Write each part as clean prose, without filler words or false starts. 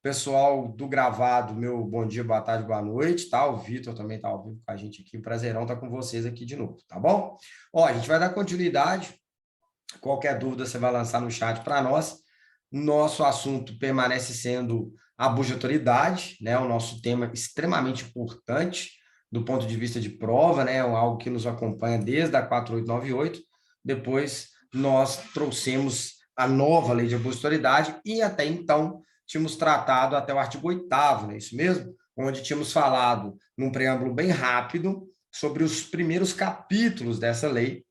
Pessoal do gravado, meu bom dia, boa tarde, boa noite, tá? O Vitor também tá ao vivo com a gente aqui, prazerão estar com vocês aqui de novo, tá bom? Ó, a gente vai dar continuidade, qualquer dúvida você vai lançar no chat para nós. Nosso assunto permanece sendo abuso de autoridade, né? O nosso tema extremamente importante do ponto de vista de prova, né? Algo que nos acompanha desde a 4898. Depois nós trouxemos a nova lei de abuso de autoridade e até então tínhamos tratado até o artigo 8º, não é isso mesmo? Onde tínhamos falado, num preâmbulo bem rápido, sobre os primeiros capítulos dessa lei,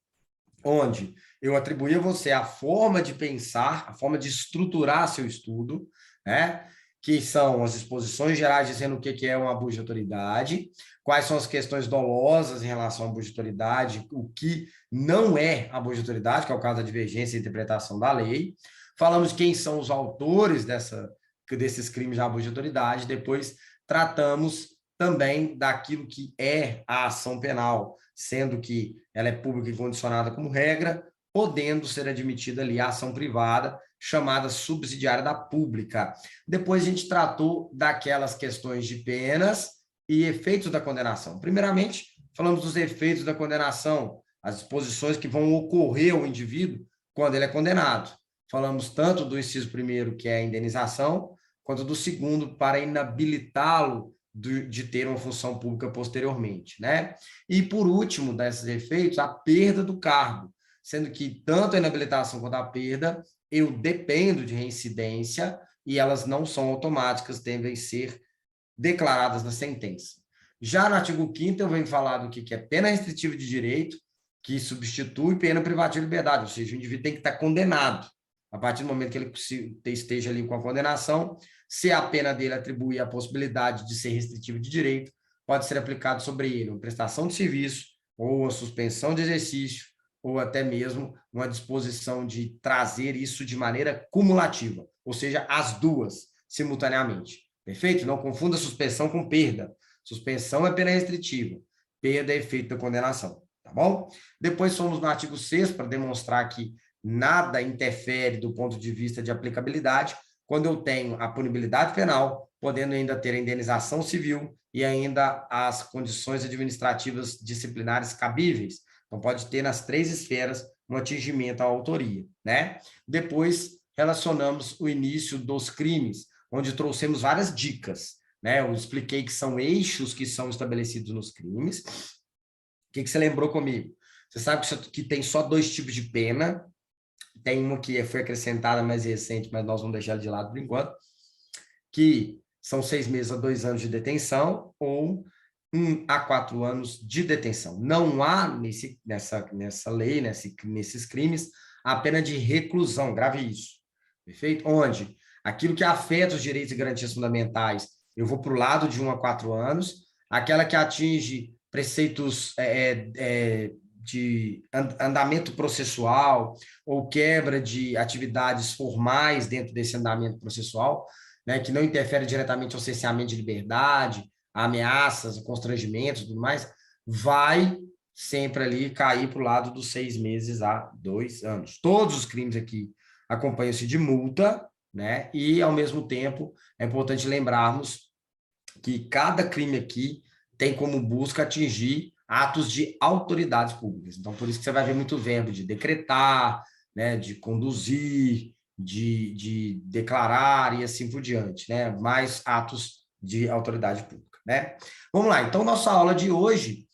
onde eu atribuí a você a forma de pensar, a forma de estruturar seu estudo, né? Que são as exposições gerais dizendo o que é um abuso de autoridade, quais são as questões dolosas em relação ao abuso de autoridade, o que não é abuso de autoridade, que é o caso da divergência e interpretação da lei. Falamos quem são os autores desses crimes de abuso de autoridade, depois tratamos também daquilo que é a ação penal, sendo que ela é pública e condicionada como regra, podendo ser admitida ali a ação privada, chamada subsidiária da pública. Depois a gente tratou daquelas questões de penas e efeitos da condenação. Primeiramente, falamos dos efeitos da condenação, as disposições que vão ocorrer ao indivíduo quando ele é condenado. Falamos tanto do inciso primeiro, que é a indenização, quanto do segundo, para inabilitá-lo de ter uma função pública posteriormente, né? E, por último, desses efeitos, a perda do cargo, sendo que tanto a inabilitação quanto a perda, eu dependo de reincidência e elas não são automáticas, devem ser declaradas na sentença. Já no artigo 5º, eu venho falar do que é pena restritiva de direito, que substitui pena privativa de liberdade, ou seja, o indivíduo tem que estar condenado. A partir do momento que ele esteja ali com a condenação, se a pena dele atribuir a possibilidade de ser restritivo de direito, pode ser aplicado sobre ele uma prestação de serviço, ou a suspensão de exercício, ou até mesmo uma disposição de trazer isso de maneira cumulativa, ou seja, as duas simultaneamente. Perfeito? Não confunda suspensão com perda. Suspensão é pena restritiva, perda é efeito da condenação, tá bom? Depois fomos no artigo 6º para demonstrar que nada interfere do ponto de vista de aplicabilidade, quando eu tenho a punibilidade penal, podendo ainda ter a indenização civil e ainda as condições administrativas disciplinares cabíveis. Então, pode ter nas 3 esferas um atingimento à autoria, né? Depois, relacionamos o início dos crimes, onde trouxemos várias dicas, né? Eu expliquei que são eixos que são estabelecidos nos crimes. O que você lembrou comigo? Você sabe que tem só 2 tipos de pena. Tem uma que foi acrescentada mais recente, mas nós vamos deixar ela de lado por enquanto, que são 6 meses a 2 anos de detenção ou 1 a 4 anos de detenção. Não há nessa lei, nesses crimes, a pena de reclusão, grave isso, perfeito? Onde aquilo que afeta os direitos e garantias fundamentais, eu vou para o lado de 1 a 4 anos, aquela que atinge preceitos de andamento processual ou quebra de atividades formais dentro desse andamento processual, né, que não interfere diretamente ao cerceamento de liberdade, ameaças, constrangimentos e tudo mais, vai sempre ali cair para o lado dos 6 meses a 2 anos. Todos os crimes aqui acompanham-se de multa, né? E, ao mesmo tempo, é importante lembrarmos que cada crime aqui tem como busca atingir atos de autoridades públicas. Então, por isso que você vai ver muito verbo de decretar, né, de conduzir, de declarar e assim por diante, né? Mais atos de autoridade pública, né? Vamos lá, então nossa aula de hoje,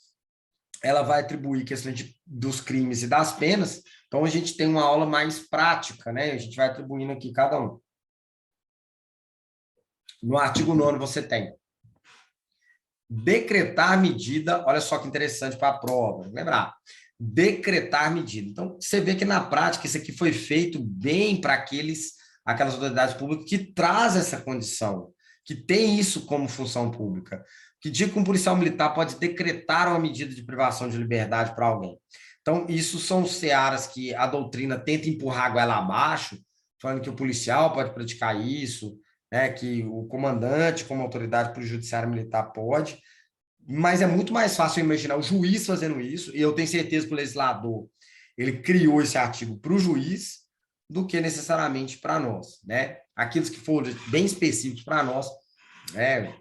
ela vai atribuir questão dos crimes e das penas, então a gente tem uma aula mais prática, né? A gente vai atribuindo aqui cada um. No artigo 9º você tem decretar medida, olha só que interessante para a prova, lembrar, decretar medida. Então, você vê que na prática isso aqui foi feito bem para aquelas autoridades públicas que trazem essa condição, que tem isso como função pública. Que dia que um policial militar pode decretar uma medida de privação de liberdade para alguém? Então, isso são searas que a doutrina tenta empurrar a goela abaixo, falando que o policial pode praticar isso, né, que o comandante, como autoridade para o judiciário militar, pode, mas é muito mais fácil imaginar o juiz fazendo isso, e eu tenho certeza que o legislador ele criou esse artigo para o juiz, do que necessariamente para nós, né? aqueles que foram bem específicos para nós,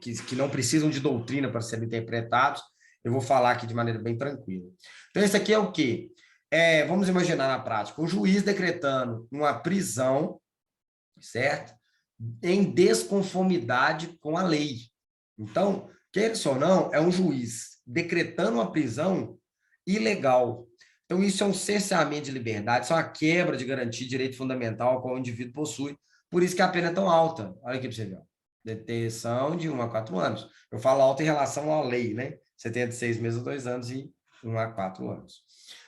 que não precisam de doutrina para serem interpretados, eu vou falar aqui de maneira bem tranquila. Então, esse aqui é o quê? Vamos imaginar na prática, o juiz decretando uma prisão, certo? Em desconformidade com a lei. Então, queira ou não, é um juiz decretando uma prisão ilegal. Então, isso é um cerceamento de liberdade, isso é uma quebra de garantia de direito fundamental ao qual o indivíduo possui. Por isso que a pena é tão alta. Olha aqui para você ver. Detenção de 1 a 4 anos. Eu falo alta em relação à lei, né? Você tem de 6 meses a 2 anos e 1 a 4 anos.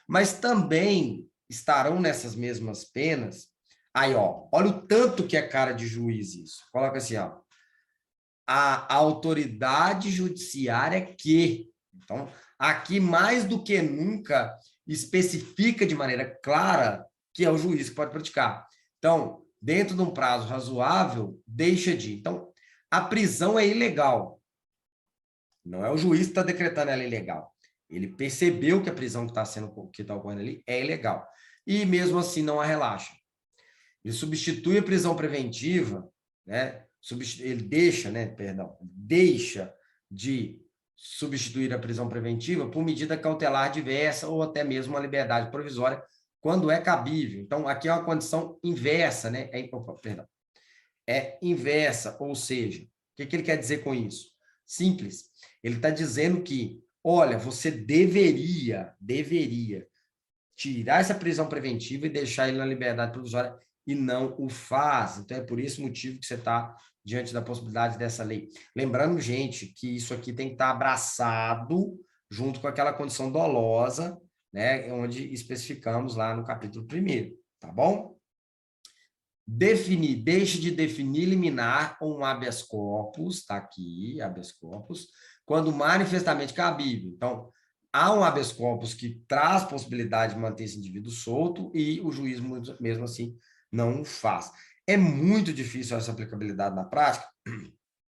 Mas também estarão nessas mesmas penas. Aí, ó, olha o tanto que é cara de juiz isso. Coloca assim, ó. A autoridade judiciária que. Então, aqui mais do que nunca especifica de maneira clara que é o juiz que pode praticar. Então, dentro de um prazo razoável, deixa de. Então, a prisão é ilegal. Não é o juiz que está decretando ela ilegal. Ele percebeu que a prisão que está ocorrendo ali é ilegal. E mesmo assim não a relaxa. Ele substitui a prisão preventiva, né? Ele deixa de substituir a prisão preventiva por medida cautelar diversa ou até mesmo uma liberdade provisória, quando é cabível. Então, aqui é uma condição inversa, né? É inversa, ou seja, o que ele quer dizer com isso? Simples. Ele está dizendo que, olha, você deveria tirar essa prisão preventiva e deixar ele na liberdade provisória e não o faz. Então, é por esse motivo que você está diante da possibilidade dessa lei. Lembrando, gente, que isso aqui tem que estar abraçado junto com aquela condição dolosa, né, onde especificamos lá no capítulo 1º, tá bom? Deixe de definir liminar ou um habeas corpus, está aqui, habeas corpus, quando manifestamente cabível. Então, há um habeas corpus que traz possibilidade de manter esse indivíduo solto e o juiz, mesmo assim, não o faz. É muito difícil essa aplicabilidade na prática?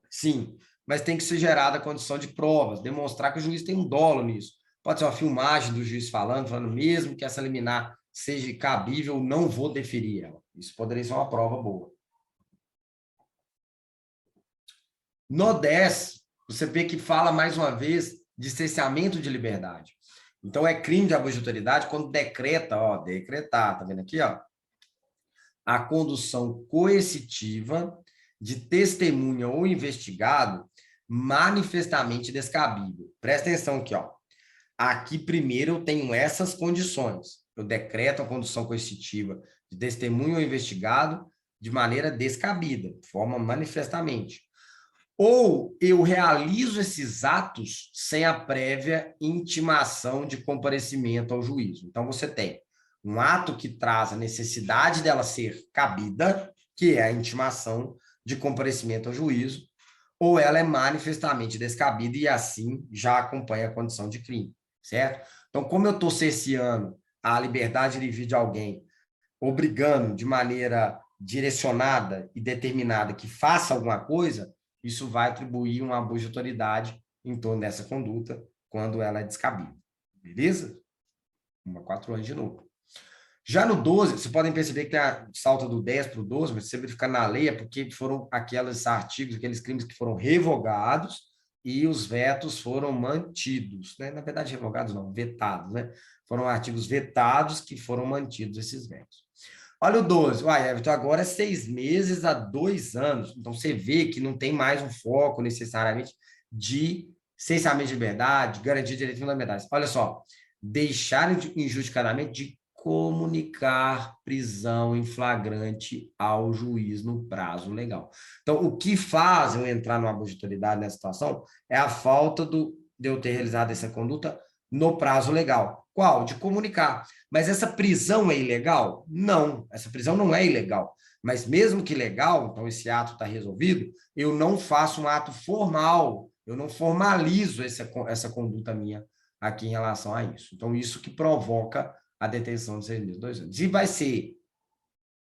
Sim, mas tem que ser gerada a condição de provas, demonstrar que o juiz tem um dolo nisso. Pode ser uma filmagem do juiz falando mesmo que essa liminar seja cabível, não vou deferir ela. Isso poderia ser uma prova boa. No 10, você vê que fala mais uma vez de cerceamento de liberdade. Então, é crime de abuso de autoridade quando decretar, tá vendo aqui, ó? A condução coercitiva de testemunha ou investigado manifestamente descabível. Presta atenção aqui, ó. Aqui, primeiro, eu tenho essas condições. Eu decreto a condução coercitiva de testemunho ou investigado de maneira descabida, de forma manifestamente. Ou eu realizo esses atos sem a prévia intimação de comparecimento ao juízo. Então, você tem um ato que traz a necessidade dela ser cabida, que é a intimação de comparecimento ao juízo, ou ela é manifestamente descabida e, assim, já acompanha a condição de crime, certo? Então, como eu estou cerceando a liberdade de vir de alguém, obrigando de maneira direcionada e determinada que faça alguma coisa, isso vai atribuir um abuso de autoridade em torno dessa conduta quando ela é descabida. Beleza? 4 anos de novo. Já no 12, vocês podem perceber que tem a salta do 10 para o 12, mas se você verificar na lei é porque foram aqueles artigos, aqueles crimes que foram revogados e os vetos foram mantidos. Né? Na verdade, revogados não, vetados. Né? Foram artigos vetados que foram mantidos esses vetos. Olha o 12. Uai, Everton, agora é 6 meses a 2 anos. Então, você vê que não tem mais um foco necessariamente de cerceamento de liberdade, garantia de direitos fundamentais. Olha só, deixar injustificadamente de comunicar prisão em flagrante ao juiz no prazo legal. Então, o que faz eu entrar no abuso de autoridade nessa situação é a falta de eu ter realizado essa conduta no prazo legal. Qual? De comunicar. Mas essa prisão é ilegal? Não, essa prisão não é ilegal. Mas mesmo que legal, então esse ato está resolvido, eu não faço um ato formal, eu não formalizo essa conduta minha aqui em relação a isso. Então, isso que provoca a detenção de 6 meses, 2 anos. E vai ser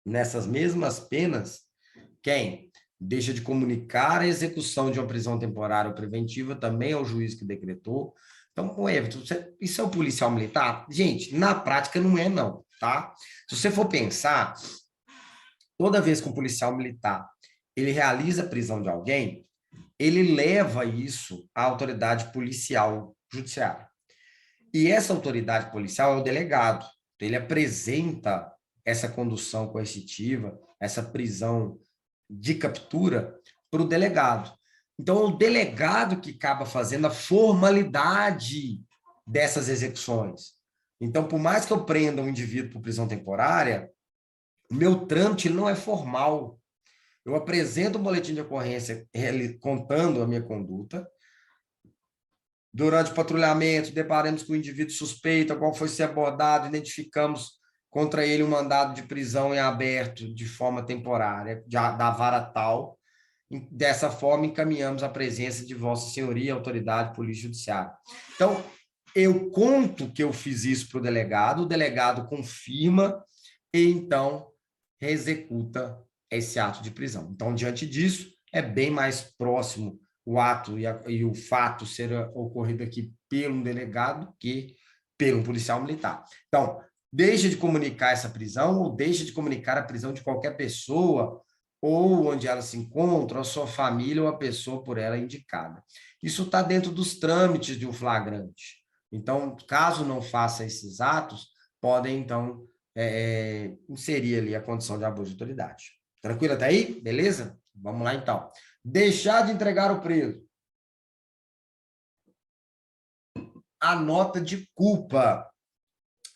nessas mesmas penas quem deixa de comunicar a execução de uma prisão temporária ou preventiva também é o juiz que decretou. Então, o Everton, isso é o policial militar? Gente, na prática não é não, tá? Se você for pensar, Toda vez que um policial militar ele realiza a prisão de alguém, ele leva isso à autoridade policial judiciária. E essa autoridade policial é o delegado. Ele apresenta essa condução coercitiva, essa prisão de captura para o delegado. Então, é o delegado que acaba fazendo a formalidade dessas execuções. Então, por mais que eu prenda um indivíduo por prisão temporária, o meu trâmite não é formal. Eu apresento um boletim de ocorrência contando a minha conduta. Durante o patrulhamento, deparamos com o indivíduo suspeito, qual foi ser abordado, identificamos contra ele um mandado de prisão em aberto de forma temporária, da vara tal. Dessa forma, encaminhamos a presença de Vossa Senhoria, autoridade, polícia judiciária. Então, eu conto que eu fiz isso para o delegado confirma e, então, executa esse ato de prisão. Então, diante disso, é bem mais próximo o ato e o fato ser ocorrido aqui pelo delegado que pelo policial militar. Então, deixa de comunicar essa prisão ou deixa de comunicar a prisão de qualquer pessoa ou onde ela se encontra, a sua família ou a pessoa por ela indicada. Isso está dentro dos trâmites de um flagrante. Então, caso não faça esses atos, podem, então, inserir ali a condição de abuso de autoridade. Tranquilo até aí? Beleza? Vamos lá, então. Deixar de entregar o preso. A nota de culpa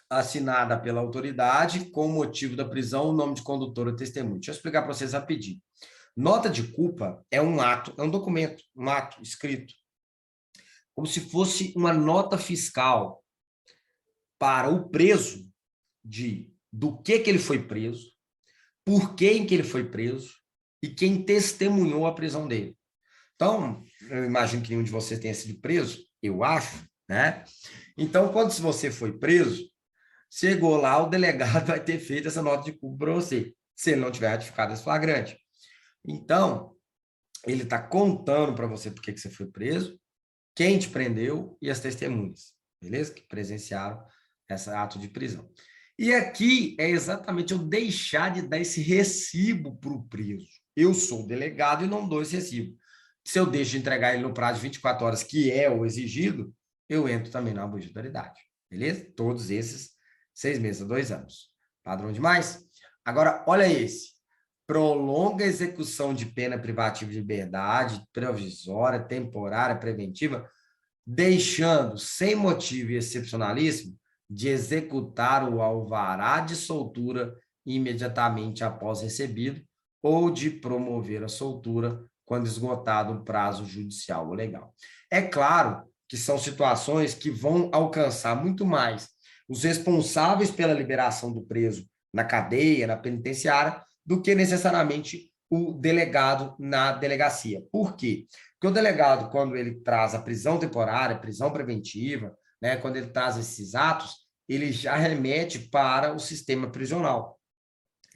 assinada pela autoridade com o motivo da prisão, o nome de condutor ou testemunho. Deixa eu explicar para vocês rapidinho. Nota de culpa é um ato, é um documento, um ato escrito, como se fosse uma nota fiscal para o preso do que ele foi preso, por quem que ele foi preso e quem testemunhou a prisão dele. Então, eu imagino que nenhum de vocês tenha sido preso, eu acho, né? Então, quando você foi preso, chegou lá, o delegado vai ter feito essa nota de culpa para você, se ele não tiver ratificado esse flagrante. Então, ele está contando para você por que você foi preso, quem te prendeu e as testemunhas, beleza? Que presenciaram esse ato de prisão. E aqui é exatamente eu deixar de dar esse recibo para o preso. Eu sou o delegado e não dou esse recibo. Se eu deixo de entregar ele no prazo de 24 horas, que é o exigido, eu entro também na abuso de autoridade, beleza? Todos esses 6 meses a 2 anos. Padrão demais? Agora, olha esse. Prolonga a execução de pena privativa de liberdade, provisória, temporária, preventiva, deixando, sem motivo e excepcionalíssimo, de executar o alvará de soltura imediatamente após recebido ou de promover a soltura quando esgotado o prazo judicial ou legal. É claro que são situações que vão alcançar muito mais os responsáveis pela liberação do preso na cadeia, na penitenciária, do que necessariamente o delegado na delegacia. Por quê? Porque o delegado, quando ele traz a prisão temporária, prisão preventiva, né, quando ele traz esses atos, ele já remete para o sistema prisional,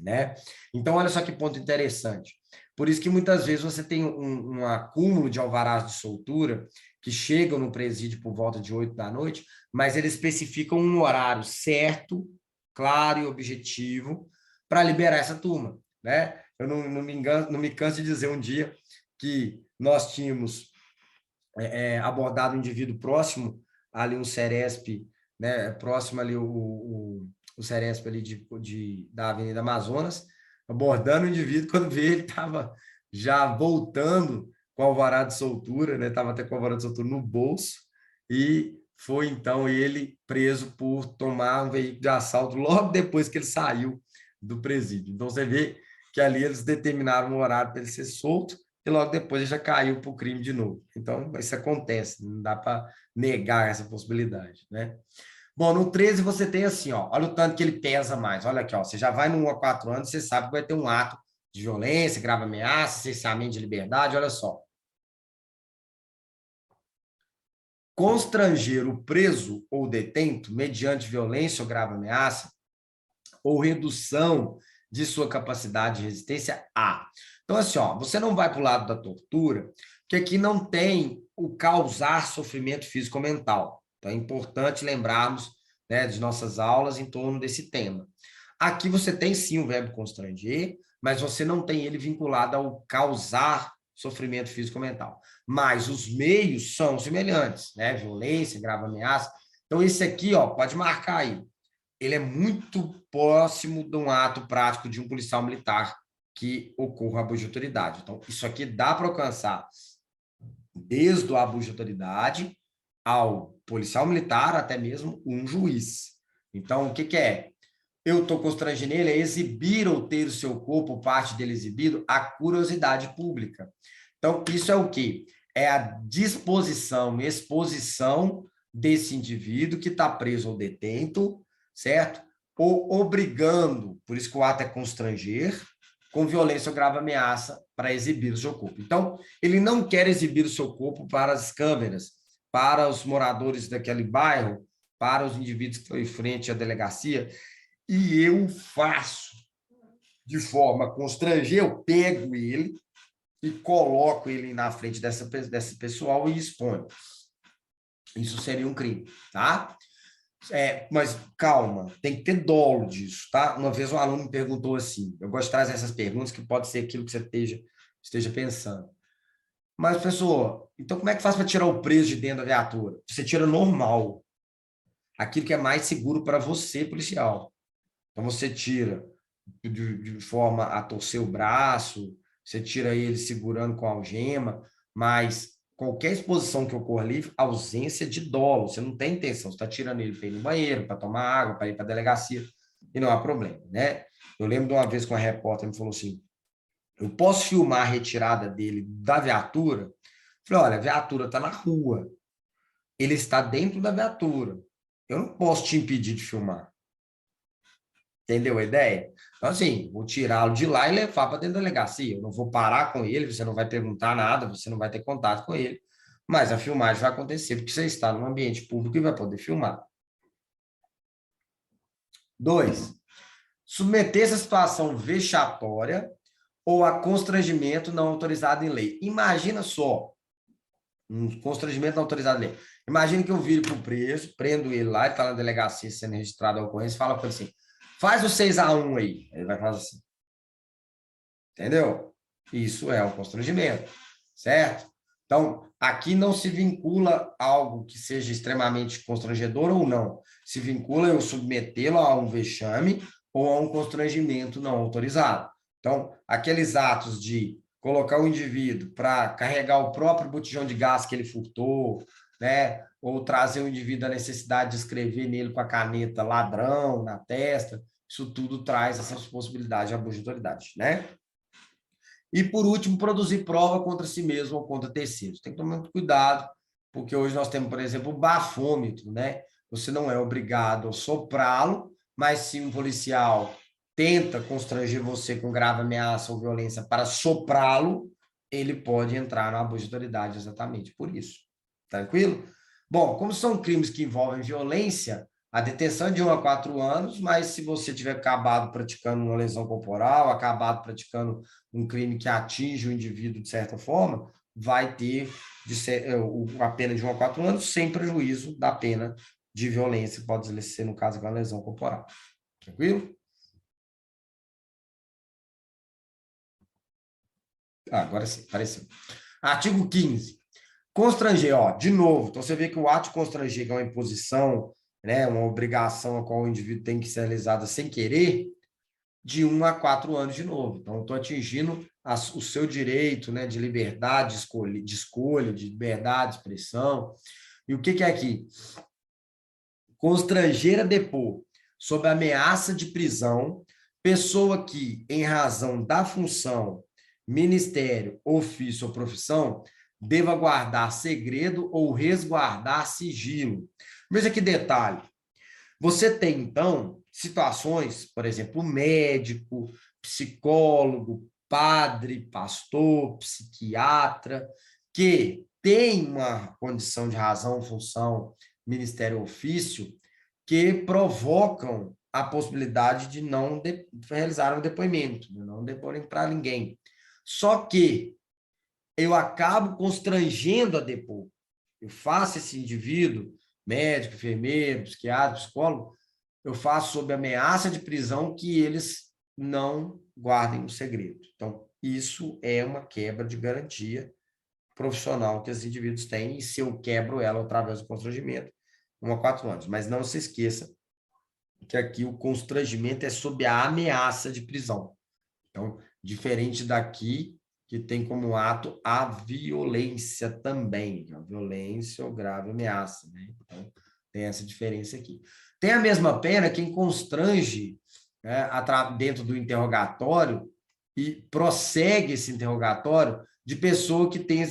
né? Então, olha só que ponto interessante. Por isso que muitas vezes você tem um acúmulo de alvarás de soltura que chegam no presídio por volta de 8 da noite, mas eles especificam um horário certo, claro e objetivo para liberar essa turma, né? Eu não me canso de dizer um dia que nós tínhamos abordado um indivíduo próximo ali, um Ceresp, né? Próximo ali o Ceresp ali da Avenida Amazonas, abordando o indivíduo, quando veio ele estava já voltando com o alvará de soltura, né? Estava até com o alvará de soltura no bolso, e foi então ele preso por tomar um veículo de assalto logo depois que ele saiu do presídio. Então você vê que ali eles determinaram um horário para ele ser solto e logo depois ele já caiu para o crime de novo. Então isso acontece, não dá para negar essa possibilidade, né? Bom, no 13 você tem assim, ó, olha o tanto que ele pesa mais. Olha aqui, ó, você já vai no 1 a 4 anos, você sabe que vai ter um ato de violência, grave ameaça, cerceamento de liberdade, olha só. Constranger o preso ou detento mediante violência ou grave ameaça ou redução de sua capacidade de resistência a. Então, assim, ó, você não vai para o lado da tortura, porque aqui não tem o causar sofrimento físico ou mental. Então, é importante lembrarmos, né, de nossas aulas em torno desse tema. Aqui você tem sim o verbo constranger, mas você não tem ele vinculado ao causar sofrimento físico ou mental. Mas os meios são semelhantes, né? Violência, grave ameaça. Então, esse aqui, ó, pode marcar aí. Ele é muito próximo de um ato prático de um policial militar que ocorra abuso de autoridade. Então, isso aqui dá para alcançar desde o abuso de autoridade ao policial militar, até mesmo um juiz. Então, o que, que é? Eu estou constrangendo ele a exibir ou ter o seu corpo, parte dele exibido, a curiosidade pública. Então, isso é o quê? É a disposição, exposição desse indivíduo que está preso ou detento, certo? Ou obrigando, por isso que o ato é constranger, com violência ou grave ameaça para exibir o seu corpo. Então, ele não quer exibir o seu corpo para as câmeras, para os moradores daquele bairro, para os indivíduos que estão em frente à delegacia, e eu faço de forma a constranger, eu pego ele e coloco ele na frente desse pessoal e exponho. Isso seria um crime, tá? Mas calma, tem que ter dolo disso, tá? Uma vez um aluno me perguntou assim, eu gosto de trazer essas perguntas que pode ser aquilo que você esteja pensando. Mas, professor, então como é que faz para tirar o preso de dentro da viatura? Você tira normal, aquilo que é mais seguro para você, policial. Então, você tira de forma a torcer o braço, você tira ele segurando com a algema, mas qualquer exposição que ocorra ali, ausência de dolo, você não tem intenção, você está tirando ele para ir no banheiro, para tomar água, para ir para a delegacia, e não há problema, né? Eu lembro de uma vez que uma repórter me falou assim, eu posso filmar a retirada dele da viatura? Eu falei, olha, a viatura está na rua, ele está dentro da viatura, eu não posso te impedir de filmar. Entendeu a ideia? Então, assim, vou tirá-lo de lá e levar para dentro da delegacia. Eu não vou parar com ele, você não vai perguntar nada, você não vai ter contato com ele, mas a filmagem vai acontecer porque você está num ambiente público e vai poder filmar. 2. Submeter essa situação vexatória ou a constrangimento não autorizado em lei. Imagina só, um constrangimento não autorizado em lei. Imagina que eu viro para o preso, prendo ele lá, ele está na delegacia sendo registrado a ocorrência, fala para ele assim, faz o 6-1 aí. Ele vai fazer assim. Entendeu? Isso é um constrangimento, certo? Então, aqui não se vincula algo que seja extremamente constrangedor ou não. Se vincula eu submetê-lo a um vexame ou a um constrangimento não autorizado. Então, aqueles atos de colocar o indivíduo para carregar o próprio botijão de gás que ele furtou, né? Ou trazer o indivíduo à necessidade de escrever nele com a caneta ladrão na testa, isso tudo traz essas possibilidades de abuso de autoridade, né? E, por último, produzir prova contra si mesmo ou contra terceiros. Tem que tomar muito cuidado, porque hoje nós temos, por exemplo, o bafômetro, né? Você não é obrigado a soprá-lo, mas se um policial tenta constranger você com grave ameaça ou violência para soprá-lo, ele pode entrar no abuso de autoridade exatamente por isso. Tranquilo? Bom, como são crimes que envolvem violência, a detenção é de 1 a 4 anos, mas se você tiver acabado praticando uma lesão corporal, acabado praticando um crime que atinge o indivíduo de certa forma, vai ter a pena de 1 a 4 anos, sem prejuízo da pena de violência, que pode ser, no caso, uma lesão corporal. Tranquilo? Agora sim, apareceu. Artigo 15. Constranger, ó, de novo. Então, você vê que o ato de constranger, que é uma imposição, né, uma obrigação a qual o indivíduo tem que ser realizada sem querer, de 1 a 4 anos de novo. Então, estou atingindo o seu direito, né, de liberdade de escolha, de liberdade de expressão. E o que, que é aqui? Constranger a depor sob ameaça de prisão pessoa que, em razão da função, ministério, ofício ou profissão, deva guardar segredo ou resguardar sigilo. Veja que detalhe. Você tem, então, situações, por exemplo, médico, psicólogo, padre, pastor, psiquiatra, que tem uma condição de razão, função, ministério, ofício, que provocam a possibilidade de não realizar um depoimento, de não deporem para ninguém. Só que eu acabo constrangendo a depor. Eu faço esse indivíduo, médico, enfermeiro, psiquiatra, psicólogo, eu faço sob ameaça de prisão que eles não guardem o segredo. Então, isso é uma quebra de garantia profissional que os indivíduos têm, e se eu quebro ela através do constrangimento, 1 a 4 anos. Mas não se esqueça que aqui o constrangimento é sob a ameaça de prisão. Então, diferente daqui, que tem como ato a violência também, a violência ou grave ameaça, né? Então, tem essa diferença aqui. Tem a mesma pena quem constrange, né, dentro do interrogatório e prossegue esse interrogatório de pessoa que tem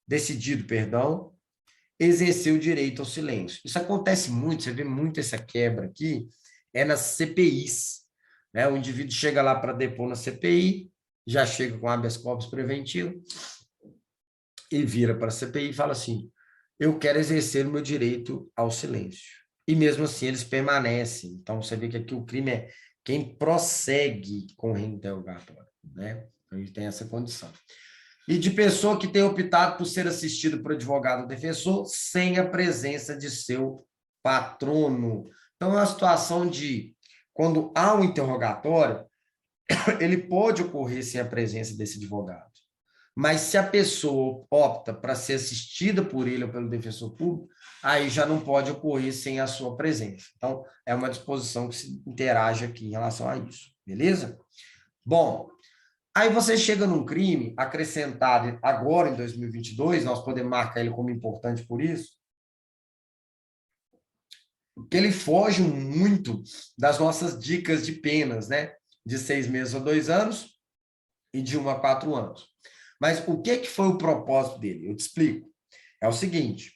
decidido, exercer o direito ao silêncio. Isso acontece muito, você vê muito essa quebra aqui, é nas CPIs. Né? O indivíduo chega lá para depor na CPI, já chega com habeas corpus preventivo, e vira para a CPI e fala assim, eu quero exercer o meu direito ao silêncio. E mesmo assim eles permanecem. Então você vê que aqui o crime é quem prossegue com o reinterrogatório. Né? Então, a gente tem essa condição. E de pessoa que tem optado por ser assistido por advogado defensor sem a presença de seu patrono. Então, é uma situação de, quando há um interrogatório, ele pode ocorrer sem a presença desse advogado. Mas se a pessoa opta para ser assistida por ele ou pelo defensor público, aí já não pode ocorrer sem a sua presença. Então, é uma disposição que se interage aqui em relação a isso. Beleza? Bom, aí você chega num crime acrescentado agora em 2022, nós podemos marcar ele como importante por isso, que ele foge muito das nossas dicas de penas, né? De 6 meses a 2 anos e de 1 a 4 anos. Mas o que foi o propósito dele? Eu te explico. É o seguinte,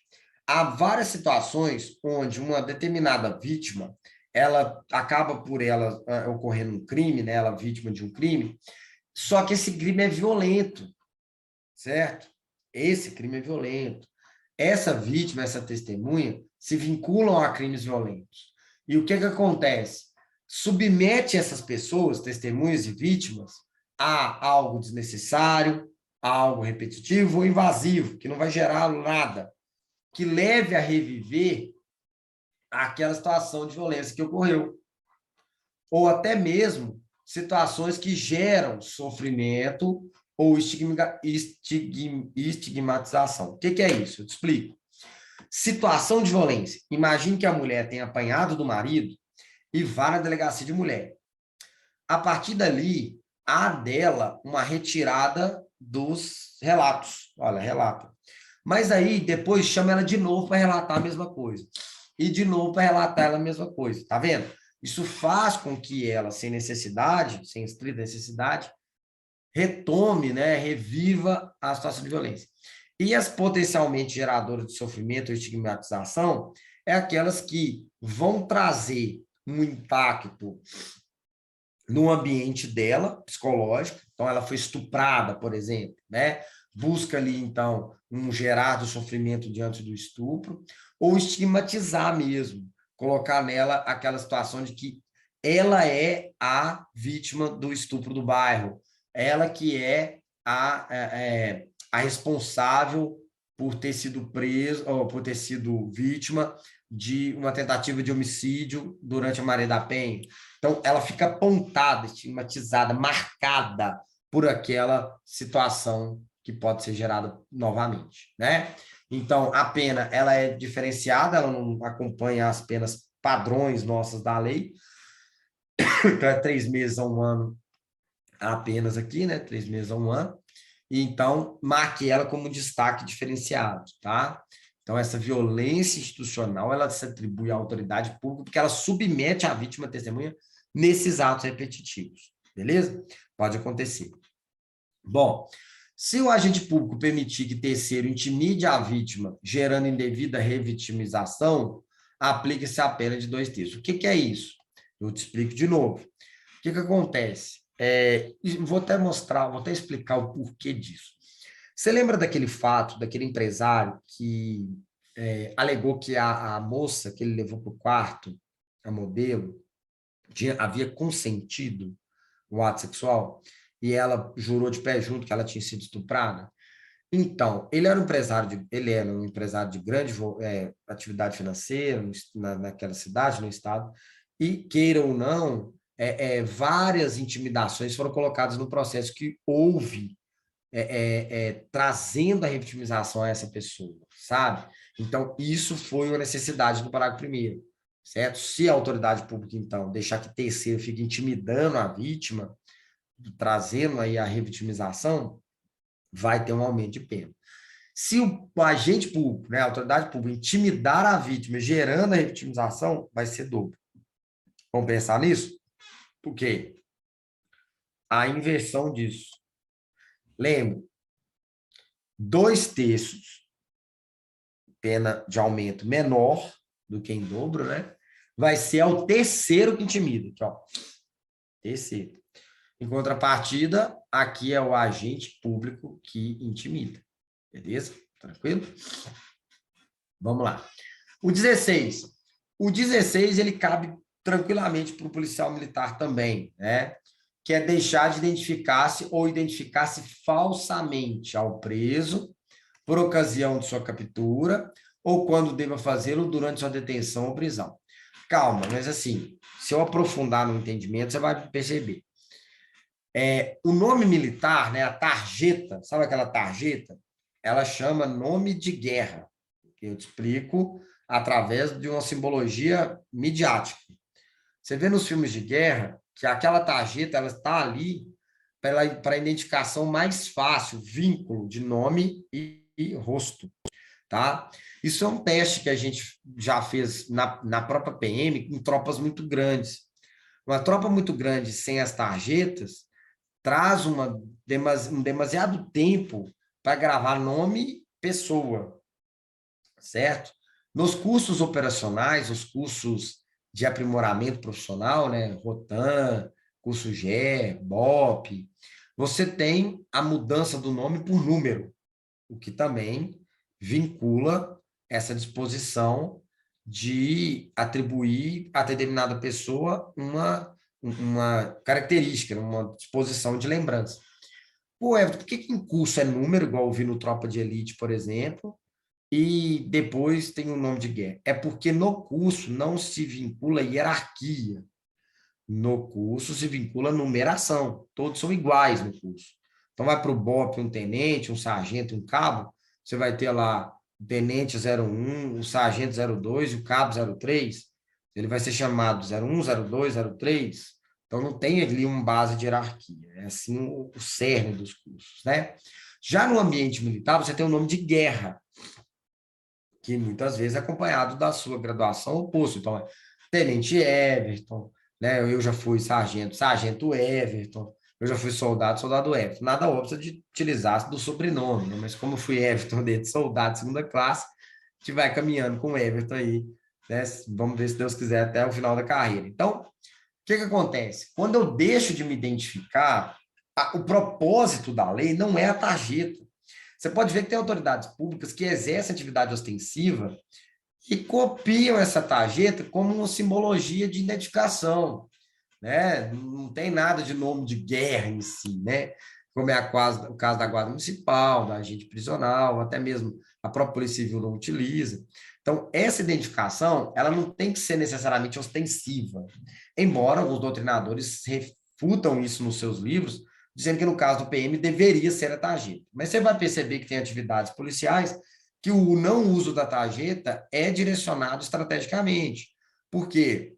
há várias situações onde uma determinada vítima, ela acaba por ela ocorrendo um crime, né? Ela é vítima de um crime, só que esse crime é violento, certo? Esse crime é violento. Essa vítima, essa testemunha, se vinculam a crimes violentos. E o que acontece? Submete essas pessoas, testemunhas e vítimas, a algo desnecessário, a algo repetitivo ou invasivo, que não vai gerar nada, que leve a reviver aquela situação de violência que ocorreu. Ou até mesmo situações que geram sofrimento ou estigmatização. O que é isso? Eu te explico. Situação de violência. Imagine que a mulher tenha apanhado do marido e vá na delegacia de mulher. A partir dali, há dela uma retirada dos relatos. Olha, relata. Mas aí, depois, chama ela de novo para relatar a mesma coisa. E de novo para relatar ela a mesma coisa. Tá vendo? Isso faz com que ela, sem necessidade, sem estrita necessidade, retome, né, reviva a situação de violência. E as potencialmente geradoras de sofrimento ou estigmatização é aquelas que vão trazer um impacto no ambiente dela, psicológico. Então, ela foi estuprada, por exemplo, né? Busca ali, então, um gerar do sofrimento diante do estupro, ou estigmatizar mesmo, colocar nela aquela situação de que ela é a vítima do estupro do bairro, ela que é a responsável por ter sido preso, ou por ter sido vítima de uma tentativa de homicídio durante a Maria da Penha. Então, ela fica apontada, estigmatizada, marcada por aquela situação que pode ser gerada novamente, né? Então, a pena, ela é diferenciada, ela não acompanha as penas padrões nossas da lei, então é 3 meses a 1 ano apenas aqui, né? 3 meses a 1 ano. E então, marque ela como destaque diferenciado, tá? Então, essa violência institucional, ela se atribui à autoridade pública porque ela submete a vítima testemunha nesses atos repetitivos, beleza? Pode acontecer. Bom, se o agente público permitir que terceiro intimide a vítima, gerando indevida revitimização, aplica-se a pena de 2 terços. O que é isso? Eu te explico de novo. O que acontece? Vou até mostrar, vou até explicar o porquê disso. Você lembra daquele fato, daquele empresário que alegou que a moça que ele levou para o quarto, a modelo, havia consentido o ato sexual e ela jurou de pé junto que ela tinha sido estuprada? Então, ele era um empresário de grande atividade financeira naquela cidade, no estado, e queira ou não, várias intimidações foram colocadas no processo que houve trazendo a revitimização a essa pessoa, sabe? Então, isso foi uma necessidade do parágrafo primeiro, certo? Se a autoridade pública, então, deixar que terceiro fique intimidando a vítima, trazendo aí a revitimização, vai ter um aumento de pena. Se o agente público, né, a autoridade pública, intimidar a vítima, gerando a revitimização, vai ser dobro. Vamos pensar nisso? Por quê? A inversão disso. Lembra, 2/3, pena de aumento menor do que em dobro, né? Vai ser ao terceiro que intimida. Aqui, ó. Terceiro. Em contrapartida, aqui é o agente público que intimida. Beleza? Tranquilo? Vamos lá. O 16. O 16, ele cabe tranquilamente para o policial militar também, né? Que é deixar de identificar-se ou identificar-se falsamente ao preso por ocasião de sua captura ou quando deva fazê-lo durante sua detenção ou prisão. Calma, mas assim, se eu aprofundar no entendimento, você vai perceber. O nome militar, né, a tarjeta, sabe aquela tarjeta? Ela chama nome de guerra. Eu te explico através de uma simbologia midiática. Você vê nos filmes de guerra que aquela tarjeta ela está ali para identificação mais fácil, vínculo de nome e rosto, tá? Isso é um teste que a gente já fez na própria PM com tropas muito grandes. Uma tropa muito grande sem as tarjetas traz um demasiado tempo para gravar nome, pessoa, certo? Nos cursos operacionais, os cursos de aprimoramento profissional, né, Rotan, curso GE, BOP, você tem a mudança do nome por número, o que também vincula essa disposição de atribuir a determinada pessoa uma característica, uma disposição de lembrança. Pô, Everton, por que em curso é número, igual eu vi no Tropa de Elite, por exemplo, e depois tem o nome de guerra? É porque no curso não se vincula hierarquia. No curso se vincula numeração. Todos são iguais no curso. Então vai para o BOP um tenente, um sargento, um cabo, você vai ter lá o tenente 01, o sargento 02 e o cabo 03. Ele vai ser chamado 01, 02, 03. Então não tem ali uma base de hierarquia. É assim o cerne dos cursos, né? Já no ambiente militar, você tem o nome de guerra, que muitas vezes é acompanhado da sua graduação ou posto. Então, é Tenente Everton, né? Eu já fui sargento, Sargento Everton, eu já fui soldado, Soldado Everton. Nada óbvio de utilizar do sobrenome, né? Mas como eu fui Everton dentro de soldado de segunda classe, a gente vai caminhando com o Everton aí, né? Vamos ver se Deus quiser até o final da carreira. Então, o que acontece? Quando eu deixo de me identificar, o propósito da lei não é a tarjeta. Você pode ver que tem autoridades públicas que exercem atividade ostensiva e copiam essa tarjeta como uma simbologia de identificação, né? Não tem nada de nome de guerra em si, né? Como é o caso da Guarda Municipal, da agente prisional, até mesmo a própria Polícia Civil não utiliza. Então, essa identificação, ela não tem que ser necessariamente ostensiva, embora alguns doutrinadores refutam isso nos seus livros, dizendo que no caso do PM deveria ser a tarjeta. Mas você vai perceber que tem atividades policiais que o não uso da tarjeta é direcionado estrategicamente. Por quê?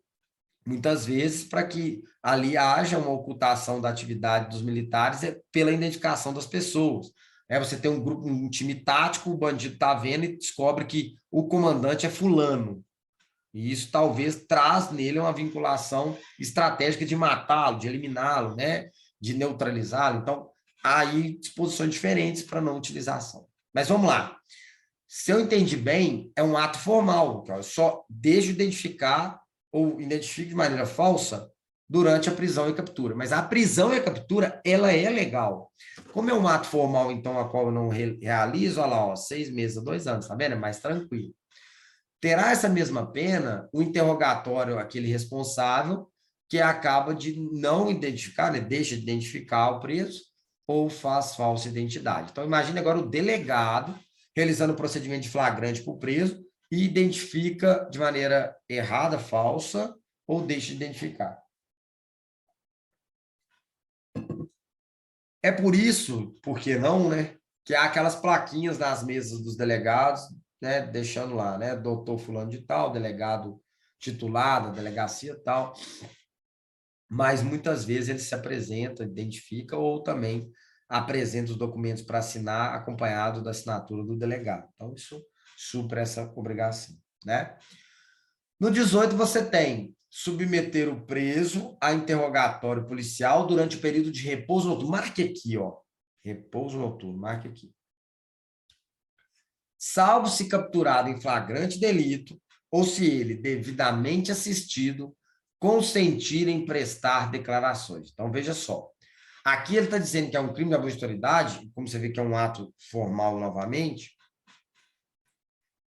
Muitas vezes para que ali haja uma ocultação da atividade dos militares pela identificação das pessoas. Você tem um grupo, um time tático, o bandido está vendo e descobre que o comandante é fulano. E isso talvez traz nele uma vinculação estratégica de matá-lo, de eliminá-lo, né? De neutralizá-lo. Então, há aí disposições diferentes para não utilização. Mas vamos lá. Se eu entendi bem, é um ato formal. Eu só deixo identificar ou identifique de maneira falsa durante a prisão e captura. Mas a prisão e a captura, ela é legal. Como é um ato formal, então, a qual eu não realizo, olha lá, ó, 6 meses a 2 anos, tá vendo? É mais tranquilo. Terá essa mesma pena o interrogatório, aquele responsável, que acaba de não identificar, né, deixa de identificar o preso ou faz falsa identidade. Então, imagine agora o delegado realizando o procedimento de flagrante para o preso e identifica de maneira errada, falsa, ou deixa de identificar. É por isso, por que não, né? Que há aquelas plaquinhas nas mesas dos delegados, né? Deixando lá, né? Doutor fulano de tal, delegado titular da delegacia tal. Mas muitas vezes ele se apresenta, identifica ou também apresenta os documentos para assinar acompanhado da assinatura do delegado. Então, isso supre essa obrigação, né? No 18, você tem submeter o preso a interrogatório policial durante o período de repouso noturno. Marque aqui, ó. Repouso noturno, marque aqui. Salvo se capturado em flagrante delito ou se ele, devidamente assistido, consentir em prestar declarações. Então, veja só. Aqui ele está dizendo que é um crime de abuso de autoridade, como você vê que é um ato formal novamente,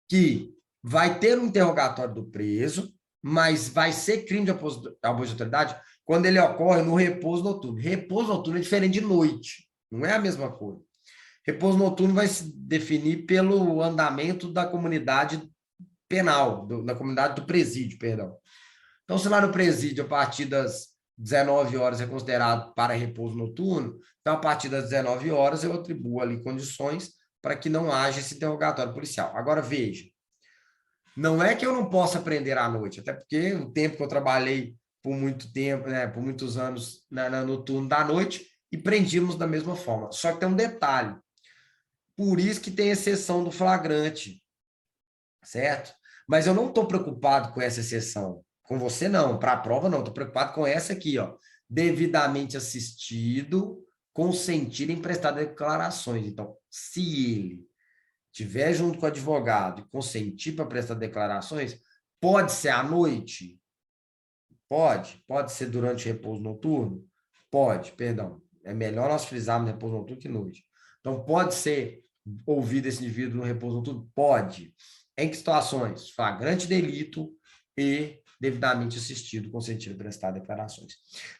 que vai ter um interrogatório do preso, mas vai ser crime de abuso de autoridade quando ele ocorre no repouso noturno. Repouso noturno é diferente de noite, não é a mesma coisa. Repouso noturno vai se definir pelo andamento da comunidade penal, da comunidade do presídio, perdão. Então, se lá no presídio, a partir das 19 horas é considerado para repouso noturno, então, a partir das 19 horas, eu atribuo ali condições para que não haja esse interrogatório policial. Agora, veja, não é que eu não possa prender à noite, até porque o tempo que eu trabalhei por muito tempo, né, por muitos anos no turno da noite, e prendíamos da mesma forma. Só que tem um detalhe. Por isso que tem exceção do flagrante, certo? Mas eu não estou preocupado com essa exceção. Com você, não. Para a prova, não. Estou preocupado com essa aqui, ó. Devidamente assistido, consentir em prestar declarações. Então, se ele tiver junto com o advogado e consentir para prestar declarações, pode ser à noite? Pode. Pode ser durante o repouso noturno? Pode, perdão. É melhor nós frisarmos repouso noturno que noite. Então, pode ser ouvido esse indivíduo no repouso noturno? Pode. Em que situações? Flagrante delito e devidamente assistido, consentido a prestar declarações.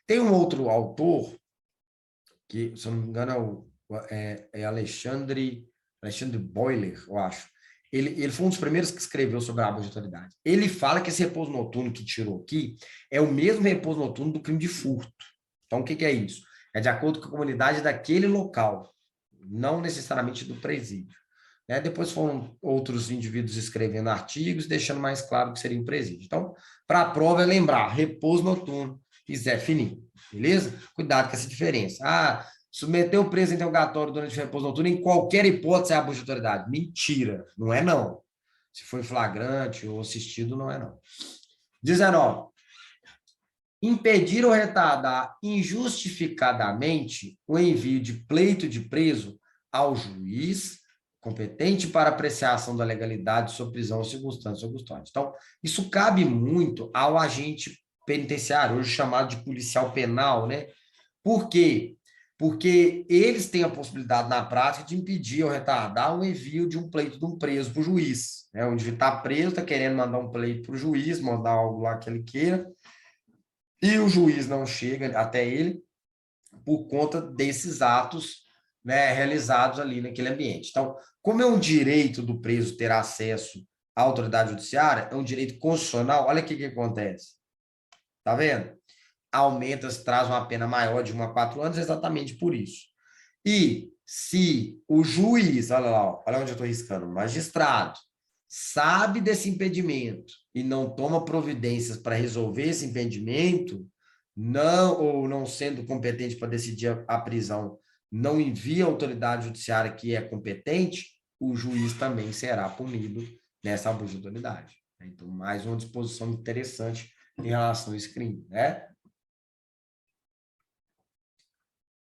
Tem um outro autor, que, se eu não me engano, é Alexandre Boiler, eu acho. Ele foi um dos primeiros que escreveu sobre a abuso de autoridade. Ele fala que esse repouso noturno que tirou aqui é o mesmo repouso noturno do crime de furto. Então, o que é isso? É de acordo com a comunidade daquele local, não necessariamente do presídio. Né? Depois foram outros indivíduos escrevendo artigos, deixando mais claro que seria um presídio. Então, para a prova é lembrar, repouso noturno e Zé Fininho, beleza? Cuidado com essa diferença. Ah, submeter o preso a interrogatório durante o repouso noturno, em qualquer hipótese, é abuso de autoridade. Mentira, não é não. Se foi flagrante ou assistido, não é não. 19. Impedir ou retardar injustificadamente o envio de pleito de preso ao juiz competente para apreciação da legalidade de sua prisão ou circunstâncias ou custódia. Então, isso cabe muito ao agente penitenciário, hoje chamado de policial penal, né? Por quê? Porque eles têm a possibilidade, na prática, de impedir ou retardar o envio de um pleito de um preso para o juiz. Né? O indivíduo está preso, está querendo mandar um pleito para o juiz, mandar algo lá que ele queira, e o juiz não chega até ele por conta desses atos, né, realizados ali naquele ambiente. Então, como é um direito do preso ter acesso à autoridade judiciária, é um direito constitucional, olha o que acontece. Tá vendo? Aumenta, traz uma pena maior de 1 a 4 anos exatamente por isso. E se o juiz, olha lá, olha onde eu estou riscando, o magistrado, sabe desse impedimento e não toma providências para resolver esse impedimento, não, ou não sendo competente para decidir a prisão, não envia a autoridade judiciária que é competente, o juiz também será punido nessa abuso de autoridade. Então, mais uma disposição interessante em relação a esse crime, né?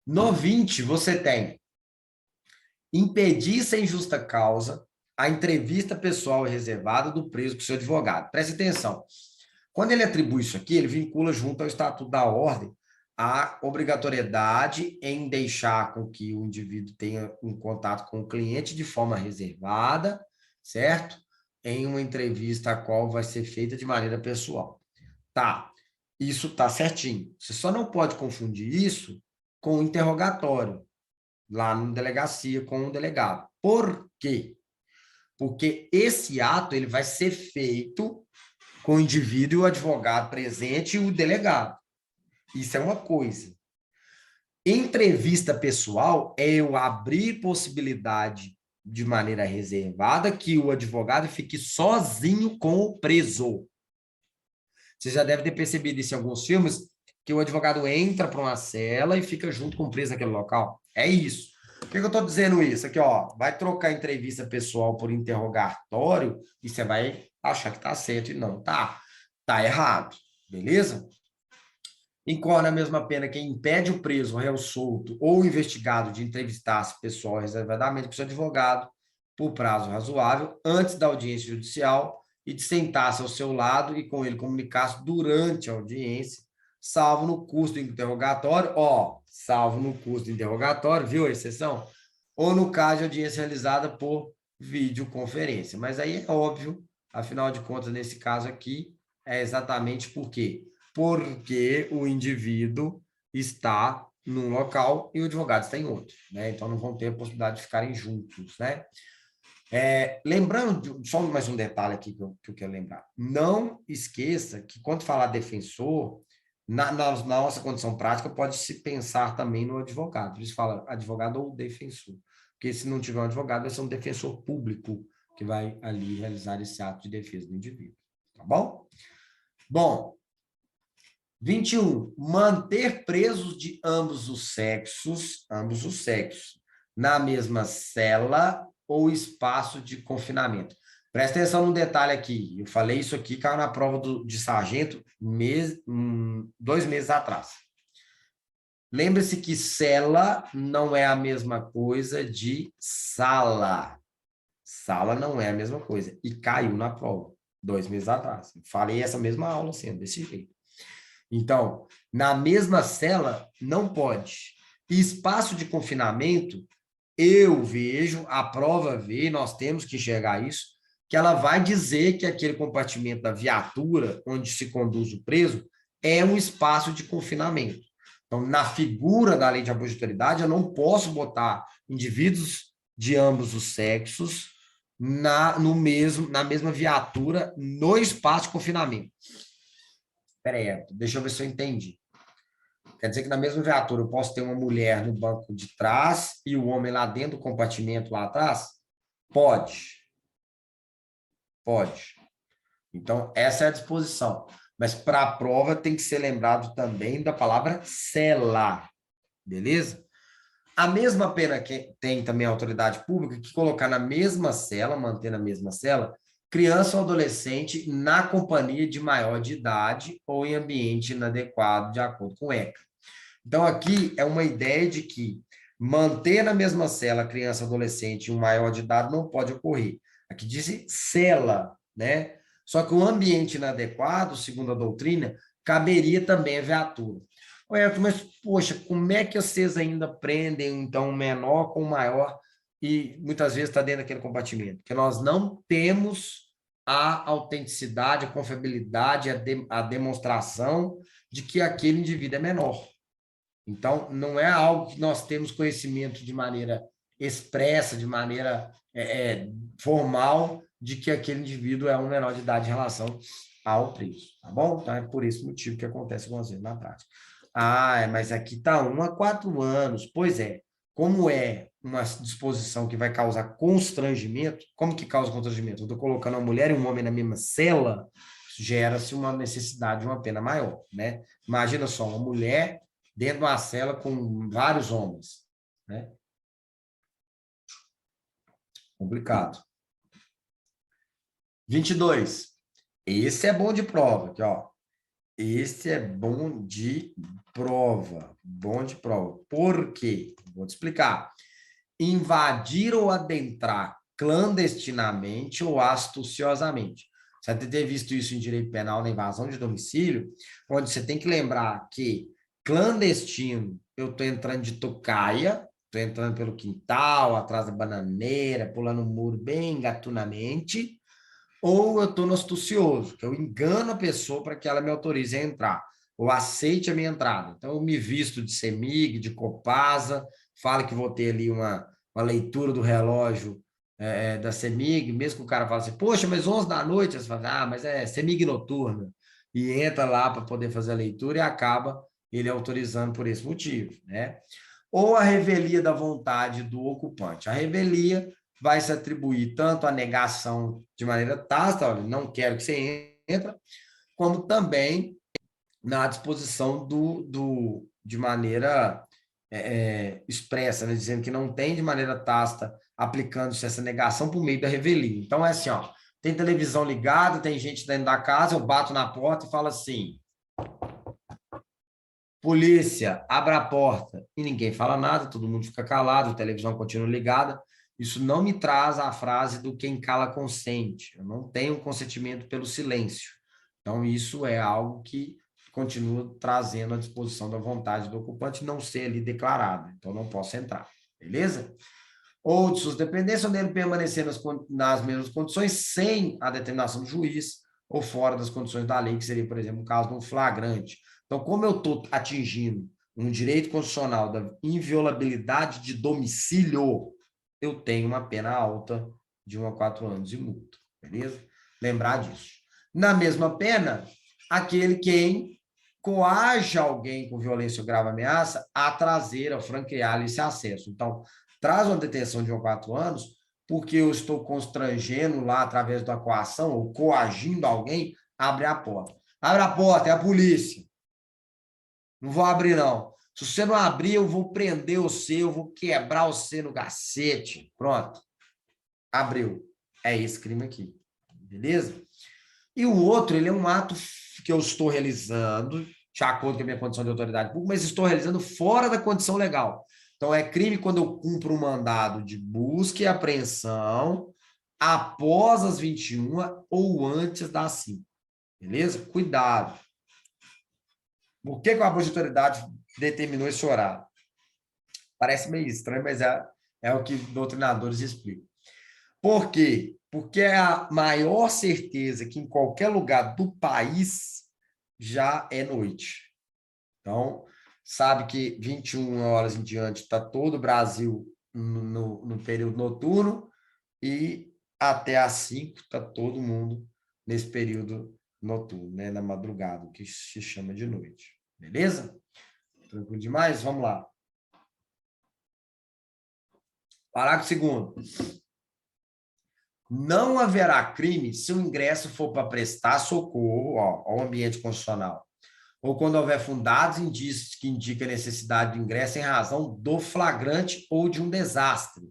No 20, você tem impedir sem justa causa a entrevista pessoal e reservada do preso com seu advogado. Preste atenção. Quando ele atribui isso aqui, ele vincula junto ao Estatuto da Ordem a obrigatoriedade em deixar com que o indivíduo tenha um contato com o cliente de forma reservada, certo? Em uma entrevista a qual vai ser feita de maneira pessoal. Tá, isso tá certinho. Você só não pode confundir isso com o interrogatório, lá na delegacia com o delegado. Por quê? Porque esse ato ele vai ser feito com o indivíduo e o advogado presente e o delegado. Isso é uma coisa. Entrevista pessoal é eu abrir possibilidade de maneira reservada que o advogado fique sozinho com o preso. Você já deve ter percebido isso em alguns filmes, que o advogado entra para uma cela e fica junto com o preso naquele local. É isso. Por que eu estou dizendo isso? Aqui, ó, vai trocar entrevista pessoal por interrogatório e você vai achar que está certo e não tá. Tá errado, beleza? Incorre na mesma pena quem impede o preso, o réu solto ou o investigado de entrevistar-se pessoal reservadamente com seu advogado por prazo razoável antes da audiência judicial e de sentar-se ao seu lado e com ele comunicar-se durante a audiência, salvo no curso do interrogatório, salvo no curso do interrogatório, viu a exceção? Ou no caso de audiência realizada por videoconferência. Mas aí é óbvio, afinal de contas, nesse caso aqui, é exatamente por quê? Porque o indivíduo está num local e o advogado está em outro, né? Então não vão ter a possibilidade de ficarem juntos, né? Lembrando, só mais um detalhe aqui que eu quero lembrar. Não esqueça que quando falar defensor, na nossa condição prática, pode se pensar também no advogado. Por isso fala advogado ou defensor. Porque se não tiver um advogado, vai ser um defensor público que vai ali realizar esse ato de defesa do indivíduo. Tá bom? Bom, 21. Manter presos de ambos os sexos, na mesma cela ou espaço de confinamento. Presta atenção no detalhe aqui. Eu falei isso aqui, caiu na prova de sargento 2 meses atrás. Lembre-se que cela não é a mesma coisa de sala. Sala não é a mesma coisa. E caiu na prova 2 meses atrás. Falei essa mesma aula sendo desse jeito. Então, na mesma cela, não pode. E espaço de confinamento, eu vejo, a prova vê, nós temos que enxergar isso, que ela vai dizer que aquele compartimento da viatura, onde se conduz o preso, é um espaço de confinamento. Então, na figura da lei de abuso de autoridade, eu não posso botar indivíduos de ambos os sexos na mesma viatura, no espaço de confinamento. Peraí, deixa eu ver se eu entendi. Quer dizer que na mesma viatura eu posso ter uma mulher no banco de trás e o homem lá dentro do compartimento lá atrás? Pode. Pode. Então, essa é a disposição. Mas para a prova tem que ser lembrado também da palavra cela. Beleza? A mesma pena que tem também a autoridade pública que colocar na mesma cela, manter na mesma cela, criança ou adolescente na companhia de maior de idade ou em ambiente inadequado, de acordo com o ECA. Então, aqui é uma ideia de que manter na mesma cela criança, adolescente e um maior de idade não pode ocorrer. Aqui diz cela, né? Só que o ambiente inadequado, segundo a doutrina, caberia também a viatura. Ué, mas, poxa, como é que vocês ainda prendem, então, um menor com um maior e muitas vezes está dentro daquele compartimento? Porque nós não temos a autenticidade, a confiabilidade, a demonstração de que aquele indivíduo é menor. Então, não é algo que nós temos conhecimento de maneira expressa, de maneira formal, de que aquele indivíduo é um menor de idade em relação ao preso, tá bom? Então, é por esse motivo que acontece algumas vezes na prática. Ah, mas aqui está 1 a 4 anos. Pois é, como é uma disposição que vai causar constrangimento, como que causa constrangimento? Eu estou colocando uma mulher e um homem na mesma cela, gera-se uma necessidade de uma pena maior, né? Imagina só, uma mulher dentro de uma cela com vários homens, né? Complicado. 22. Esse é bom de prova, aqui, ó. Esse é bom de prova. Bom de prova. Por quê? Vou te explicar. Invadir ou adentrar clandestinamente ou astuciosamente. Você deve ter visto isso em direito penal na invasão de domicílio, onde você tem que lembrar que clandestino, eu estou entrando de tocaia, estou entrando pelo quintal, atrás da bananeira, pulando o muro bem gatunamente, ou eu estou no astucioso, que eu engano a pessoa para que ela me autorize a entrar, ou aceite a minha entrada. Então, eu me visto de CEMIG, de Copasa, falo que vou ter ali uma leitura do relógio da CEMIG, mesmo que o cara fale assim, poxa, mas 11 da noite, você fala, mas é CEMIG noturna, e entra lá para poder fazer a leitura e acaba ele autorizando por esse motivo, né? Ou a revelia da vontade do ocupante. A revelia vai se atribuir tanto à negação de maneira tácita, olha, não quero que você entre, como também na disposição de maneira expressa, né? Dizendo que não tem de maneira tácita, aplicando-se essa negação por meio da revelia. Então, é assim, ó, tem televisão ligada, tem gente dentro da casa, eu bato na porta e falo assim, polícia, abra a porta. E ninguém fala nada, todo mundo fica calado, a televisão continua ligada. Isso não me traz a frase do quem cala consente. Eu não tenho consentimento pelo silêncio. Então, isso é algo que continua trazendo a disposição da vontade do ocupante não ser ali declarada. Então, não posso entrar. Beleza? Ou de suas dependências, onde ele permanecer nas mesmas condições, sem a determinação do juiz, ou fora das condições da lei, que seria, por exemplo, o caso de um flagrante. Então, como eu estou atingindo um direito constitucional da inviolabilidade de domicílio, eu tenho uma pena alta de 1 a 4 anos de multa, beleza? Lembrar disso. Na mesma pena, aquele quem coaja alguém com violência ou grave ameaça a trazer, a franquear esse acesso. Então, traz uma detenção de 1 a 4 anos, porque eu estou constrangendo lá, através da coação, ou coagindo alguém, a abrir a porta. Abre a porta, é a polícia. Não vou abrir, não. Se você não abrir, eu vou prender você, eu vou quebrar você no cacete. Pronto. Abriu. É esse crime aqui. Beleza? E o outro, ele é um ato que eu estou realizando, de acordo com a minha condição de autoridade pública, mas estou realizando fora da condição legal. Então, é crime quando eu cumpro um mandado de busca e apreensão após as 21 ou antes das 5. Beleza? Cuidado. Por que a abuso de autoridade determinou esse horário? Parece meio estranho, mas é o que doutrinadores explicam. Por quê? Porque é a maior certeza que em qualquer lugar do país já é noite. Então, sabe que 21 horas em diante está todo o Brasil no período noturno e até às 5 está todo mundo nesse período noturno, né? Na madrugada, que se chama de noite. Beleza? Tranquilo demais? Vamos lá. Parágrafo 2º. Não haverá crime se o ingresso for para prestar socorro ao ambiente constitucional, ou quando houver fundados indícios que indicam a necessidade de ingresso em razão do flagrante ou de um desastre.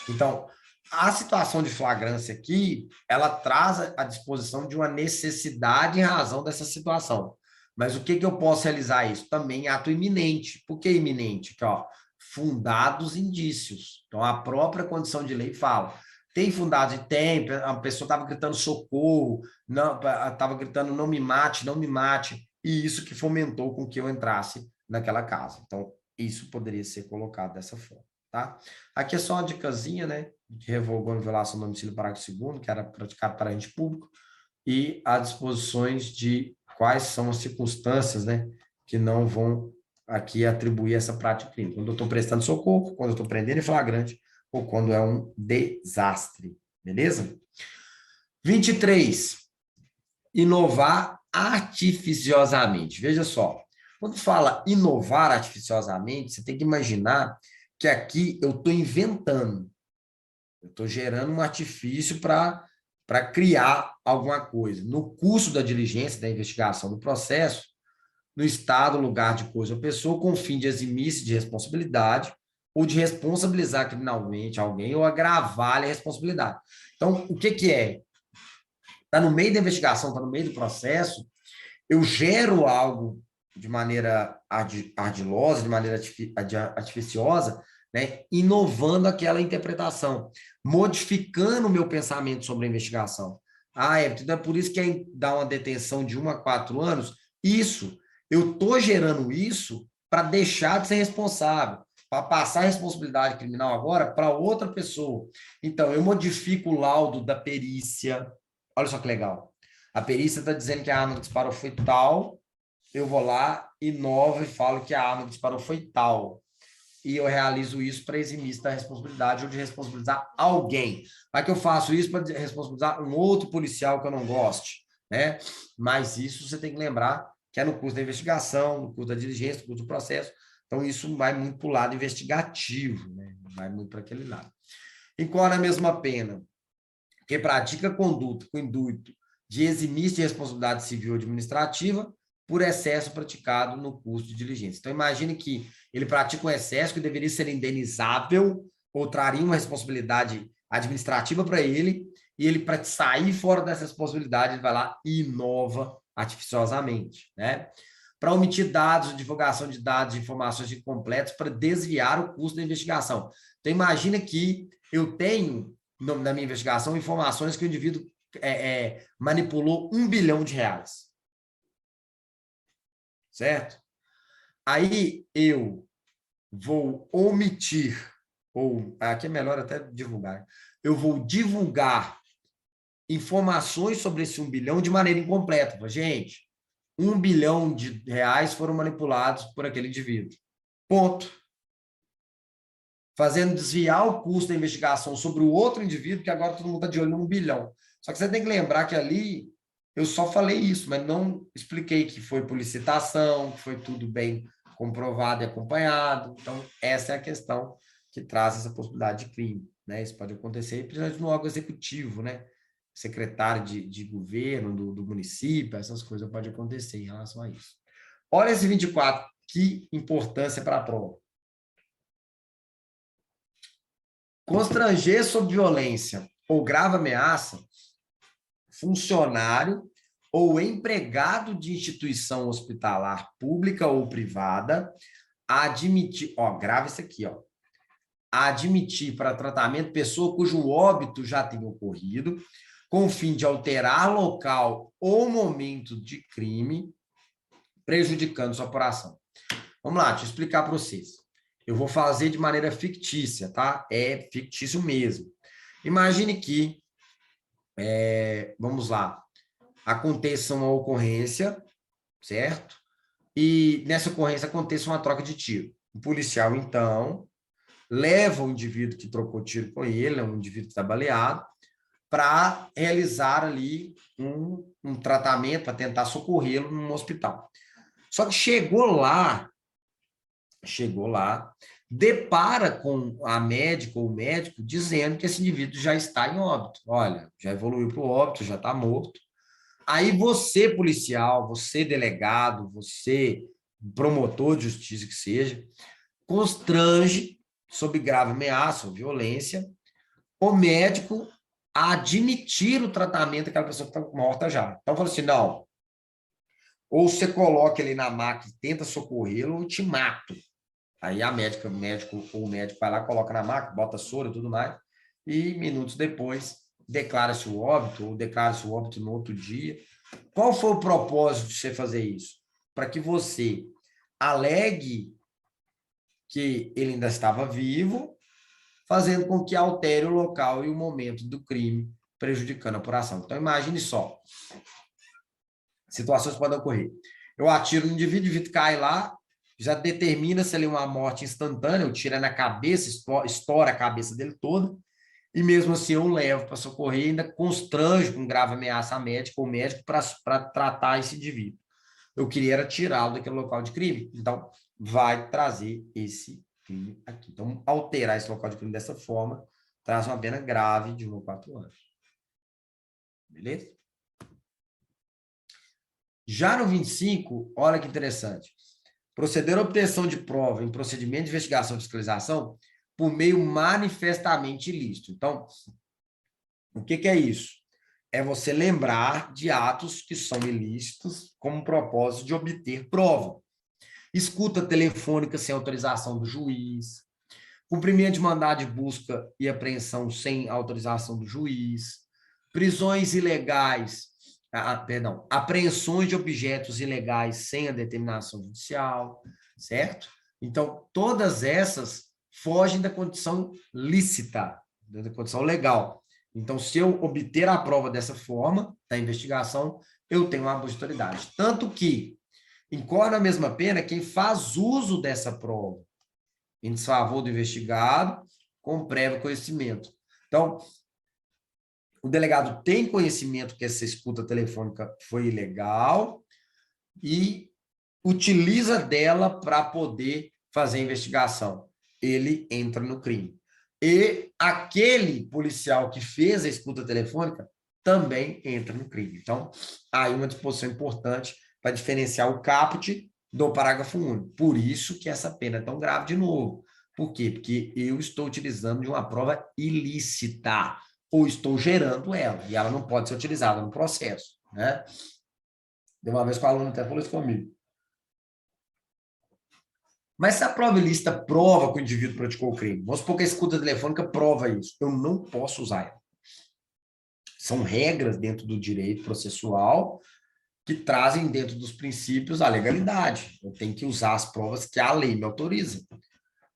Então, a situação de flagrância aqui, ela traz a disposição de uma necessidade em razão dessa situação. Mas o que eu posso realizar isso? Também ato iminente. Por que iminente? Que, ó, fundados indícios. Então, a própria condição de lei fala. Tem fundado e tem, a pessoa estava gritando socorro, estava gritando não me mate, não me mate, e isso que fomentou com que eu entrasse naquela casa. Então, isso poderia ser colocado dessa forma, tá? Aqui é só uma dicasinha, né, que revogou a violação do domicílio parágrafo 2º, que era praticado para agente público, e as disposições de quais são as circunstâncias, né, que não vão aqui atribuir essa prática de crime. Quando eu estou prestando socorro, quando eu estou prendendo em flagrante, ou quando é um desastre, beleza? 23. Inovar artificiosamente. Veja só, quando fala inovar artificiosamente, você tem que imaginar que aqui eu estou inventando, eu estou gerando um artifício para criar alguma coisa. No curso da diligência, da investigação do processo, no estado, lugar de coisa ou pessoa, com o fim de eximir-se de responsabilidade ou de responsabilizar criminalmente alguém ou agravar-lhe a responsabilidade. Então, o que é? Está no meio da investigação, está no meio do processo, eu gero algo de maneira ardilosa, de maneira artificiosa, né, inovando aquela interpretação, modificando o meu pensamento sobre a investigação. Então é por isso que dá uma detenção de 1 a 4 anos. Isso, eu estou gerando isso para deixar de ser responsável, para passar a responsabilidade criminal agora para outra pessoa. Então, eu modifico o laudo da perícia. Olha só que legal. A perícia está dizendo que a arma que disparou foi tal, eu vou lá, inovo e falo que a arma que disparou foi tal. E eu realizo isso para eximir-se da responsabilidade ou de responsabilizar alguém. Para que eu faço isso para responsabilizar um outro policial que eu não goste, né? Mas isso você tem que lembrar que é no curso da investigação, no curso da diligência, no curso do processo. Então, isso vai muito para o lado investigativo, né? Vai muito para aquele lado. Incorre a mesma pena quem pratica conduta com intuito de eximir-se de responsabilidade civil ou administrativa por excesso praticado no curso de diligência. Então, imagine que ele pratica um excesso que deveria ser indenizável ou traria uma responsabilidade administrativa para ele, e ele, para sair fora dessa responsabilidade, ele vai lá e inova artificiosamente, né? Para omitir dados, divulgação de dados, informações incompletas, para desviar o custo da investigação. Então, imagina que eu tenho, na minha investigação, informações que o indivíduo manipulou R$ 1 bilhão. Certo? Aí eu vou omitir, ou aqui é melhor até divulgar, eu vou divulgar informações sobre esse 1 bilhão de maneira incompleta. Gente, R$ 1 bilhão foram manipulados por aquele indivíduo. Ponto. Fazendo desviar o custo da investigação sobre o outro indivíduo, que agora todo mundo está de olho no 1 bilhão. Só que você tem que lembrar que ali eu só falei isso, mas não expliquei que foi por licitação, que foi tudo bem comprovado e acompanhado. Então, essa é a questão que traz essa possibilidade de crime, né? Isso pode acontecer, principalmente no órgão executivo, né? Secretário de governo, do município, essas coisas podem acontecer em relação a isso. Olha esse 24, que importância para a prova. Constranger sob violência ou grave ameaça funcionário ou empregado de instituição hospitalar pública ou privada a admitir, grave isso aqui, a admitir para tratamento pessoa cujo óbito já tenha ocorrido, com o fim de alterar local ou momento de crime, prejudicando sua apuração. Vamos lá, deixa eu explicar para vocês. Eu vou fazer de maneira fictícia, tá? É fictício mesmo. Imagine que, vamos lá, aconteça uma ocorrência, certo? E nessa ocorrência aconteça uma troca de tiro. O policial, então, leva o indivíduo que trocou tiro com ele, um indivíduo que está baleado, para realizar ali um tratamento, para tentar socorrê-lo num hospital. Só que chegou lá, depara com a médica ou o médico dizendo que esse indivíduo já está em óbito. Olha, já evoluiu para o óbito, já está morto. Aí você, policial, você, delegado, você, promotor de justiça que seja, constrange, sob grave ameaça ou violência, o médico a admitir o tratamento daquela pessoa que está morta já. Então, fala assim, não, ou você coloca ele na maca e tenta socorrê-lo, ou eu te mato. Aí a médica, o médico vai lá, coloca na maca, bota soro e tudo mais, e minutos depois declara-se o óbito, ou declara-se o óbito no outro dia. Qual foi o propósito de você fazer isso? Para que você alegue que ele ainda estava vivo, fazendo com que altere o local e o momento do crime, prejudicando a apuração. Então, imagine só. Situações podem ocorrer. Eu atiro no indivíduo cai lá, já determina se ele é uma morte instantânea, eu tiro na cabeça, estoura a cabeça dele toda, e mesmo assim eu levo para socorrer e ainda constranjo com grave ameaça a médico ou médico para tratar esse indivíduo. Eu queria era tirá-lo daquele local de crime. Então, vai trazer esse crime aqui. Então, alterar esse local de crime dessa forma traz uma pena grave de 1 a 4 anos. Beleza? Já no 25, olha que interessante. Proceder à obtenção de prova em procedimento de investigação e fiscalização por meio manifestamente ilícito. Então, o que é isso? É você lembrar de atos que são ilícitos como propósito de obter prova. Escuta telefônica sem autorização do juiz, cumprimento de mandado de busca e apreensão sem autorização do juiz, prisões ilegais, apreensões de objetos ilegais sem a determinação judicial, certo? Então, todas essas fogem da condição lícita, da condição legal. Então, se eu obter a prova dessa forma, da investigação, eu tenho uma autoridade. Tanto que incorre na mesma pena quem faz uso dessa prova em desfavor do investigado com prévio conhecimento. Então, o delegado tem conhecimento que essa escuta telefônica foi ilegal, e utiliza dela para poder fazer a investigação. Ele entra no crime. E aquele policial que fez a escuta telefônica também entra no crime. Então, aí uma disposição importante para diferenciar o caput do parágrafo único. Por isso que essa pena é tão grave de novo. Por quê? Porque eu estou utilizando de uma prova ilícita, ou estou gerando ela, e ela não pode ser utilizada no processo, né? De uma vez que o aluno até falou isso comigo. Mas se a prova ilícita prova que o indivíduo praticou o crime, vamos supor que a escuta telefônica prova isso, eu não posso usar ela. São regras dentro do direito processual que trazem dentro dos princípios a legalidade. Eu tenho que usar as provas que a lei me autoriza.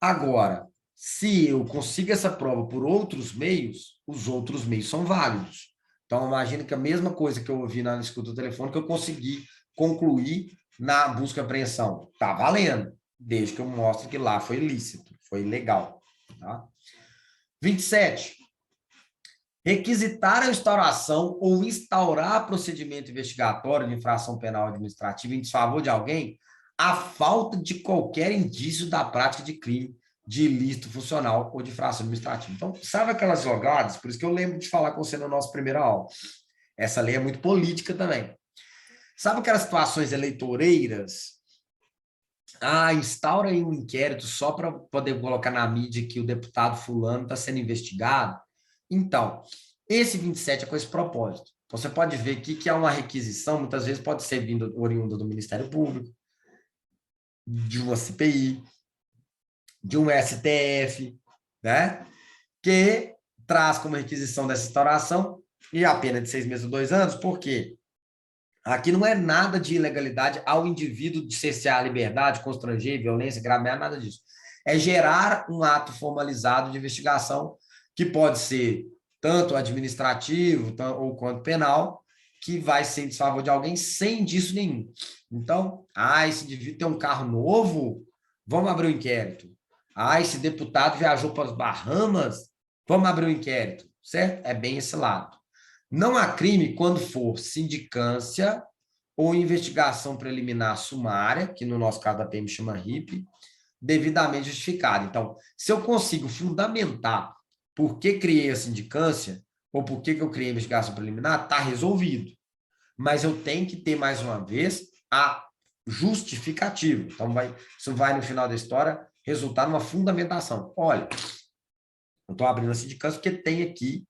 Agora, se eu consigo essa prova por outros meios, os outros meios são válidos. Então, imagine que a mesma coisa que eu ouvi na escuta telefônica, eu consegui concluir na busca e apreensão. Está valendo, desde que eu mostre que lá foi ilícito, foi ilegal. Tá? 27. Requisitar a instauração ou instaurar procedimento investigatório de infração penal administrativa em desfavor de alguém a falta de qualquer indício da prática de crime, de ilícito funcional ou de infração administrativa. Então, sabe aquelas jogadas? Por isso que eu lembro de falar com você na nossa primeira aula. Essa lei é muito política também. Sabe aquelas situações eleitoreiras? Ah, instaura aí um inquérito só para poder colocar na mídia que o deputado fulano está sendo investigado. Então, esse 27 é com esse propósito. Você pode ver aqui que há uma requisição, muitas vezes pode ser vindo oriunda do Ministério Público, de uma CPI, de um STF, né? Que traz como requisição dessa instauração e a pena de 6 meses ou 2 anos, por quê? Aqui não é nada de ilegalidade ao indivíduo de cercear a liberdade, constranger, violência, gravar, nada disso. É gerar um ato formalizado de investigação que pode ser tanto administrativo ou quanto penal, que vai ser em desfavor de alguém sem indício nenhum. Então, esse indivíduo tem um carro novo, vamos abrir um inquérito. Esse deputado viajou para as Bahamas, vamos abrir um inquérito, certo? É bem esse lado. Não há crime quando for sindicância ou investigação preliminar sumária, que no nosso caso da PM chama RIP, devidamente justificada. Então, se eu consigo fundamentar por que criei a sindicância ou por que eu criei a investigação preliminar, está resolvido. Mas eu tenho que ter, mais uma vez, a justificativa. Então, isso vai, no final da história, resultar numa fundamentação. Olha, eu estou abrindo a sindicância porque tem aqui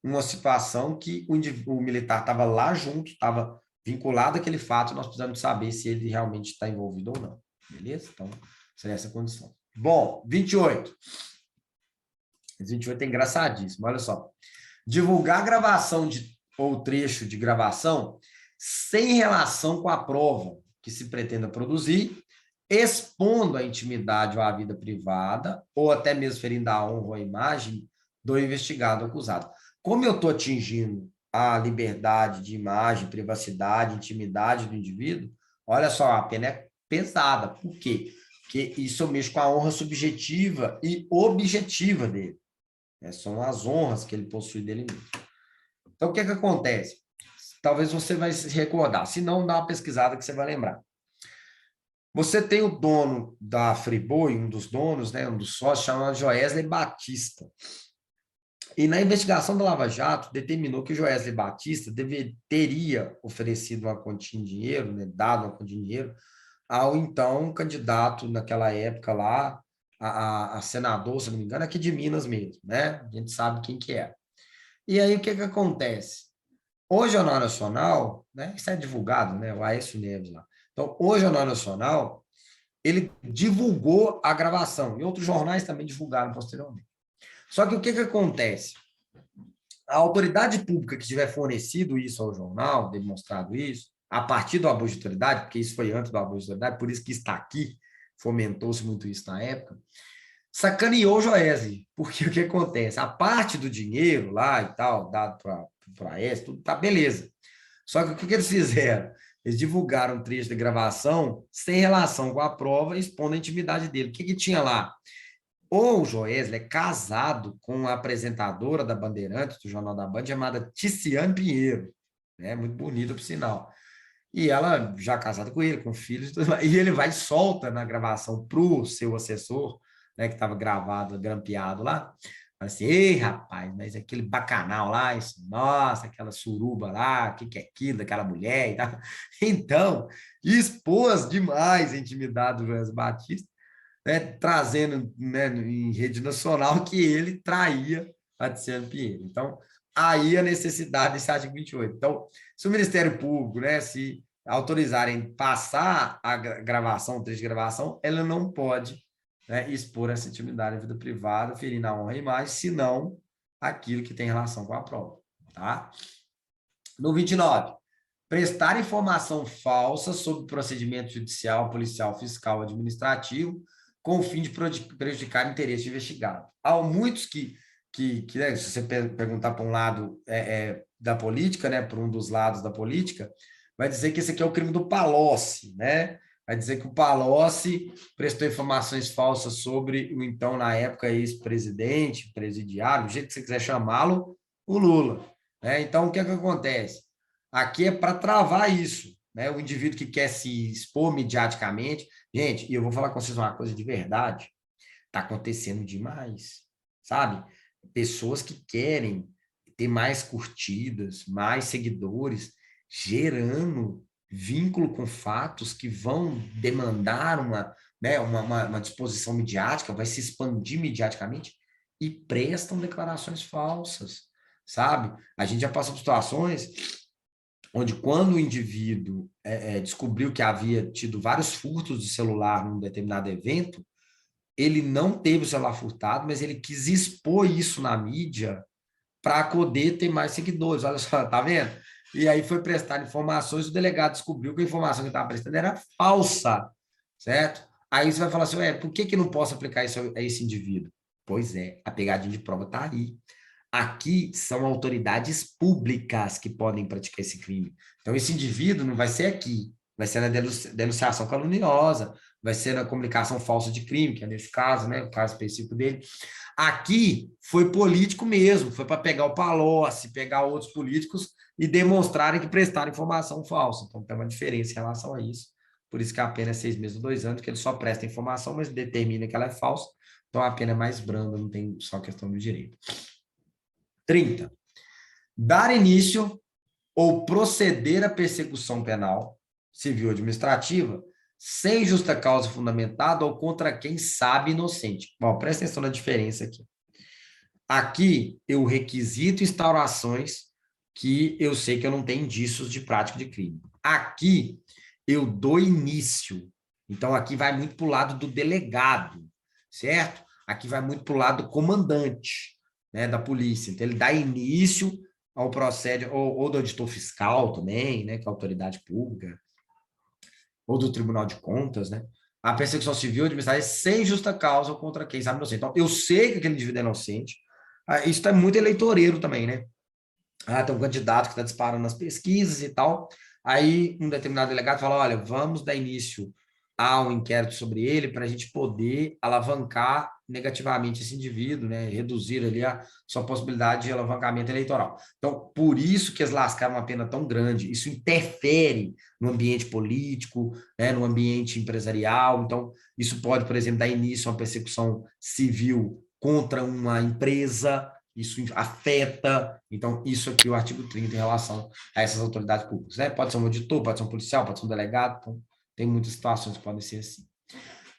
uma situação que o militar estava lá junto, estava vinculado àquele fato, nós precisamos saber se ele realmente está envolvido ou não. Beleza? Então, seria essa condição. Bom, 28. Esse 28 é engraçadíssimo, olha só. Divulgar gravação ou trecho de gravação sem relação com a prova que se pretenda produzir, expondo a intimidade ou a vida privada, ou até mesmo ferindo a honra ou a imagem do investigado ou acusado. Como eu estou atingindo a liberdade de imagem, privacidade, intimidade do indivíduo, olha só, a pena é pesada. Por quê? Porque isso eu mexo com a honra subjetiva e objetiva dele. São as honras que ele possui dele mesmo. Então, o que acontece? Talvez você vai se recordar. Se não, dá uma pesquisada que você vai lembrar. Você tem o dono da Friboi, um dos donos, né, um dos sócios, chamado Joesley Batista. E na investigação da Lava Jato, determinou que o Joesley Batista teria oferecido uma quantia em dinheiro, né, dado uma quantia em dinheiro, ao então candidato naquela época lá, a senador, se não me engano, aqui de Minas mesmo, né? A gente sabe quem que é. E aí, o que acontece? O Jornal Nacional, né, isso é divulgado, né, o Aécio Neves lá. Então, o Jornal Nacional, ele divulgou a gravação, e outros jornais também divulgaram posteriormente. Só que o que acontece? A autoridade pública que tiver fornecido isso ao jornal, demonstrado isso, a partir do abuso de autoridade, porque isso foi antes do abuso de autoridade, por isso que está aqui, fomentou-se muito isso na época, sacaneou o Joesley, porque o que acontece? A parte do dinheiro lá e tal, dado para a ES, tudo tá beleza. Só que o que eles fizeram? Eles divulgaram um trecho de gravação sem relação com a prova, expondo a intimidade dele. O que tinha lá? O Joesley é casado com a apresentadora da Bandeirantes, do Jornal da Band, chamada Ticiane Pinheiro. Muito bonita, por sinal. E ela já casada com ele, com filhos, e ele vai e solta na gravação para o seu assessor, né, que estava gravado, grampeado lá, fala assim, ei, rapaz, mas aquele bacanal lá, isso, nossa, aquela suruba lá, o que, que é aquilo, daquela mulher e tal. Então, expôs demais a intimidade do Joás Batista, né, trazendo, né, em rede nacional que ele traía a Tiziane Pinheiro. Então, aí a necessidade desse artigo 28. Então, se o Ministério Público, né, se autorizarem passar a gravação, o trecho de gravação, ela não pode, né, expor essa intimidade à vida privada, ferindo a honra e imagem, senão aquilo que tem relação com a prova. Tá? No 29, prestar informação falsa sobre procedimento judicial, policial, fiscal, administrativo, com o fim de prejudicar o interesse de investigado. Há muitos que né, se você perguntar para um lado da política, né, para um dos lados da política, vai dizer que esse aqui é o crime do Palocci, né? Vai dizer que o Palocci prestou informações falsas sobre o então, na época, ex-presidente, presidiário, do jeito que você quiser chamá-lo, o Lula. Né? Então, o que é que acontece? Aqui é para travar isso, né? O indivíduo que quer se expor mediaticamente. Gente, e eu vou falar com vocês uma coisa de verdade, está acontecendo demais, sabe? Pessoas que querem ter mais curtidas, mais seguidores, gerando vínculo com fatos que vão demandar né, uma disposição midiática, vai se expandir mediaticamente e prestam declarações falsas, sabe? A gente já passou por situações onde quando o indivíduo descobriu que havia tido vários furtos de celular num determinado evento, ele não teve o celular furtado, mas ele quis expor isso na mídia para poder ter mais seguidores. Olha só, tá vendo? E aí foi prestar informações, o delegado descobriu que a informação que estava prestando era falsa, certo? Aí você vai falar assim, por que não posso aplicar isso a esse indivíduo? Pois é, a pegadinha de prova está aí. Aqui são autoridades públicas que podem praticar esse crime. Então, esse indivíduo não vai ser aqui, vai ser na denunciação caluniosa, vai ser na comunicação falsa de crime, que é nesse caso, né, o caso específico dele. Aqui foi político mesmo, foi para pegar o Palocci, pegar outros políticos e demonstrarem que prestaram informação falsa. Então, tem uma diferença em relação a isso. Por isso que a pena é 6 meses ou 2 anos, que ele só presta informação, mas determina que ela é falsa. Então, a pena é mais branda, não tem só questão do direito. 30. Dar início ou proceder à persecução penal, civil ou administrativa, sem justa causa fundamentada ou contra quem sabe inocente. Bom, presta atenção na diferença aqui. Aqui eu requisito instaurações que eu sei que eu não tenho indícios de prática de crime. Aqui eu dou início. Então aqui vai muito para o lado do delegado, certo? Aqui vai muito para o lado do comandante, né, da polícia. Então ele dá início ao processo, ou do auditor fiscal também, né, que é a autoridade pública, ou do Tribunal de Contas, né? A perseguição civil administrativa sem justa causa contra quem sabe inocente. Então, eu sei que aquele indivíduo é inocente. Isso é muito eleitoreiro também, né? Tem um candidato que está disparando nas pesquisas e tal. Aí, um determinado delegado fala, olha, vamos dar início a um inquérito sobre ele para a gente poder alavancar negativamente esse indivíduo, né? Reduzir ali a sua possibilidade de alavancamento eleitoral. Então, por isso que eles lascaram uma pena tão grande. Isso interfere no ambiente político, né? No ambiente empresarial. Então, isso pode, por exemplo, dar início a uma persecução civil contra uma empresa, isso afeta, então, isso aqui, o artigo 30, em relação a essas autoridades públicas, né? Pode ser um auditor, pode ser um policial, pode ser um delegado, então, tem muitas situações que podem ser assim.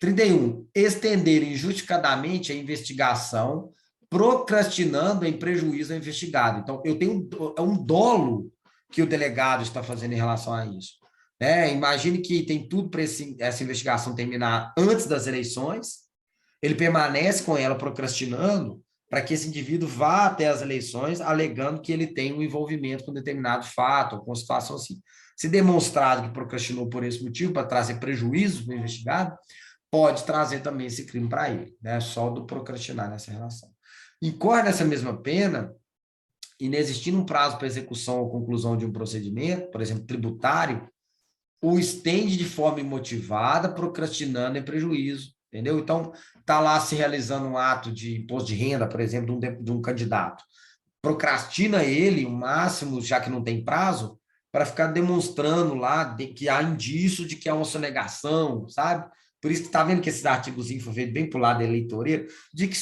31, estender injustificadamente a investigação, procrastinando em prejuízo ao investigado. Então, eu tenho um dolo que o delegado está fazendo em relação a isso. Né? Imagine que tem tudo para essa investigação terminar antes das eleições, ele permanece com ela procrastinando para que esse indivíduo vá até as eleições alegando que ele tem um envolvimento com determinado fato ou com situação assim. Se demonstrado que procrastinou por esse motivo, para trazer prejuízo para o investigado, pode trazer também esse crime para ele, né? Só do procrastinar nessa relação. Incorre nessa mesma pena, inexistindo um prazo para execução ou conclusão de um procedimento, por exemplo, tributário, o estende de forma imotivada, procrastinando em prejuízo, entendeu? Então, está lá se realizando um ato de imposto de renda, por exemplo, de um candidato. Procrastina ele o máximo, já que não tem prazo, para ficar demonstrando lá que há indício de que há uma sonegação, sabe? Por isso que tá vendo que esses artigozinhos foram feitos bem para o lado eleitoreiro, de que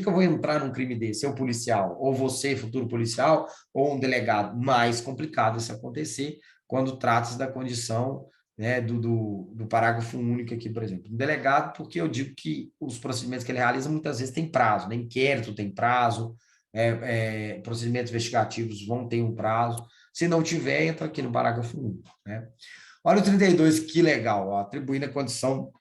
eu vou entrar num crime desse, eu policial, ou você, futuro policial, ou um delegado. Mais complicado isso acontecer quando trata-se da condição, né, do parágrafo único aqui, por exemplo. Um delegado, porque eu digo que os procedimentos que ele realiza muitas vezes têm prazo, né? Inquérito tem prazo, procedimentos investigativos vão ter um prazo. Se não tiver, entra aqui no parágrafo único, né? Olha o 32, que legal, ó, atribuindo a condição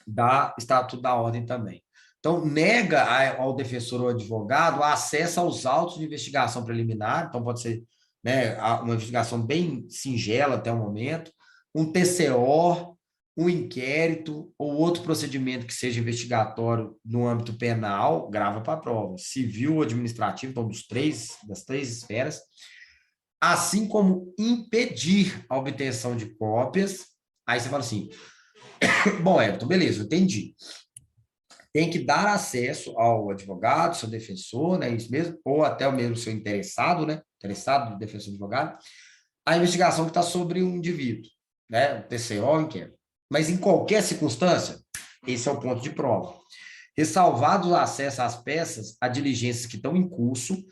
da Estatuto da Ordem também. Então, nega ao defensor ou advogado acesso aos autos de investigação preliminar, então pode ser, né, uma investigação bem singela até o momento, um TCO, um inquérito ou outro procedimento que seja investigatório no âmbito penal, grava para a prova, civil ou administrativo, então das três esferas, assim como impedir a obtenção de cópias. Aí você fala assim, bom, Everton, beleza, eu entendi. Tem que dar acesso ao advogado, seu defensor, né, isso mesmo, ou até o mesmo seu interessado, né, interessado, defensor advogado, a investigação que está sobre um indivíduo, né, o TCO, inquérito. Mas em qualquer circunstância, esse é o ponto de prova. Ressalvado o acesso às peças, a diligências que estão em curso,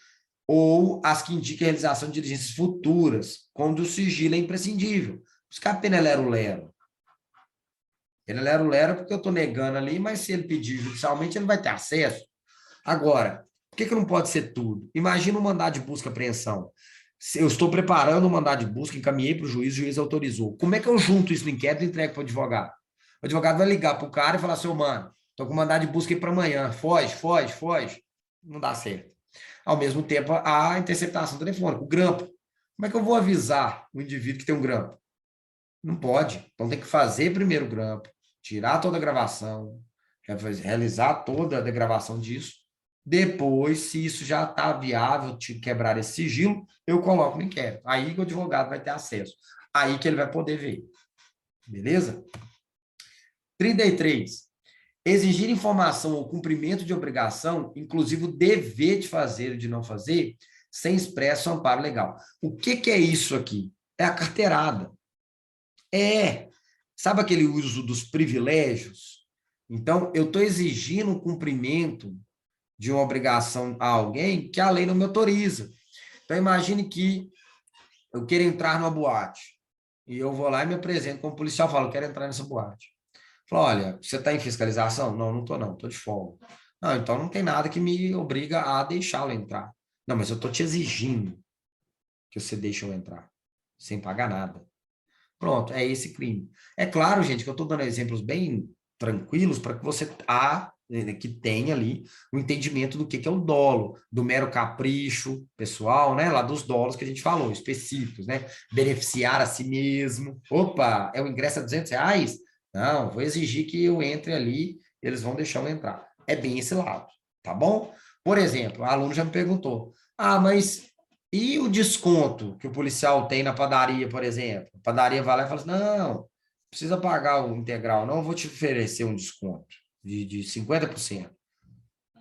ou as que indicam a realização de diligências futuras, quando o sigilo é imprescindível. Os capena lero-lero. Ele lero-lero porque eu estou negando ali, mas se ele pedir judicialmente, ele vai ter acesso. Agora, por que não pode ser tudo? Imagina um mandado de busca e apreensão. Se eu estou preparando um mandado de busca, encaminhei para o juiz autorizou. Como é que eu junto isso no inquérito e entrego para o advogado? O advogado vai ligar para o cara e falar assim, mano, estou com mandado de busca aí para amanhã. Foge, foge, foge. Não dá certo. Ao mesmo tempo, a interceptação telefônica, o grampo. Como é que eu vou avisar o indivíduo que tem um grampo? Não pode. Então tem que fazer primeiro o grampo, tirar toda a gravação, realizar toda a degravação disso. Depois, se isso já está viável, te quebrar esse sigilo, eu coloco no inquérito. Aí que o advogado vai ter acesso. Aí que ele vai poder ver. Beleza? 33. Exigir informação ou cumprimento de obrigação, inclusive o dever de fazer ou de não fazer, sem expresso amparo legal. O que é isso aqui? É a carteirada. Sabe aquele uso dos privilégios? Então, eu estou exigindo o cumprimento de uma obrigação a alguém que a lei não me autoriza. Então, imagine que eu quero entrar numa boate e eu vou lá e me apresento como policial, falo, quero entrar nessa boate. Falo, olha, você está em fiscalização? Não, não estou não, estou de folga. Não, então não tem nada que me obriga a deixá-lo entrar. Não, mas eu estou te exigindo que você deixe eu entrar, sem pagar nada. Pronto, é esse crime. É claro, gente, que eu estou dando exemplos bem tranquilos para que você que tenha ali o entendimento do que é o dolo, do mero capricho pessoal, né? Lá dos dolos que a gente falou, específicos, né? Beneficiar a si mesmo. Opa, é o ingresso a R$ 200? Não, vou exigir que eu entre ali, eles vão deixar eu entrar. É bem esse lado, tá bom? Por exemplo, o aluno já me perguntou: mas e o desconto que o policial tem na padaria, por exemplo? A padaria vai lá e fala assim, não, precisa pagar o integral, não, eu vou te oferecer um desconto de 50%.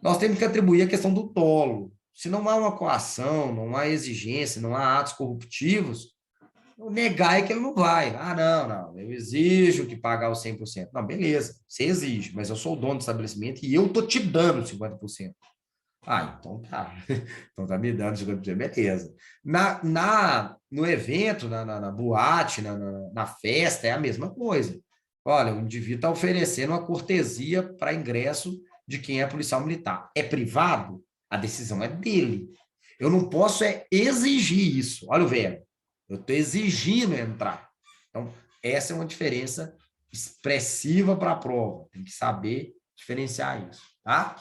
Nós temos que atribuir a questão do dolo. Se não há uma coação, não há exigência, não há atos corruptivos, negar é que ele não vai. Não, eu exijo que pagar os 100%. Não, beleza, você exige, mas eu sou o dono do estabelecimento e eu estou te dando 50%. Então tá. Então tá me dando 50%, beleza. No evento, na boate, na festa, é a mesma coisa. Olha, o indivíduo está oferecendo uma cortesia para ingresso de quem é policial militar. É privado? A decisão é dele. Eu não posso exigir isso. Olha o verbo. Eu estou exigindo entrar. Então, essa é uma diferença expressiva para a prova. Tem que saber diferenciar isso, tá?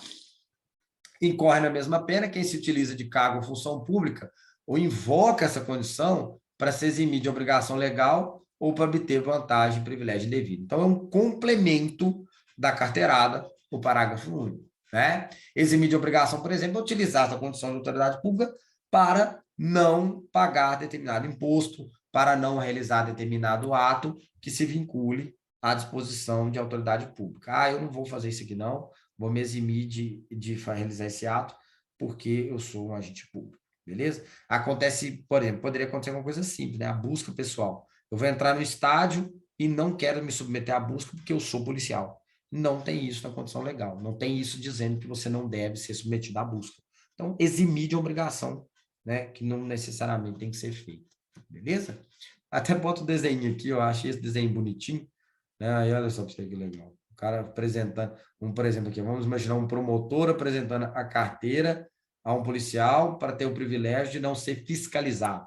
Incorre na mesma pena quem se utiliza de cargo ou função pública ou invoca essa condição para se eximir de obrigação legal ou para obter vantagem, privilégio indevido. Então, é um complemento da carteirada, o parágrafo único. Né? Eximir de obrigação, por exemplo, é utilizar essa condição de autoridade pública para não pagar determinado imposto, para não realizar determinado ato que se vincule à disposição de autoridade pública. Eu não vou fazer isso aqui, não, vou me eximir de realizar esse ato porque eu sou um agente público. beleza? Acontece, por exemplo, poderia acontecer uma coisa simples, né? A busca pessoal. Eu vou entrar no estádio e não quero me submeter à busca porque eu sou policial. Não tem isso na condição legal. Não tem isso dizendo que você não deve ser submetido à busca. Então, eximir de obrigação, né? Que não necessariamente tem que ser feita. Beleza? Até boto o desenho aqui, eu achei esse desenho bonitinho. Né? Aí olha só para você que legal. O cara apresentando, por exemplo, aqui, vamos imaginar um promotor apresentando a carteira a um policial para ter o privilégio de não ser fiscalizado.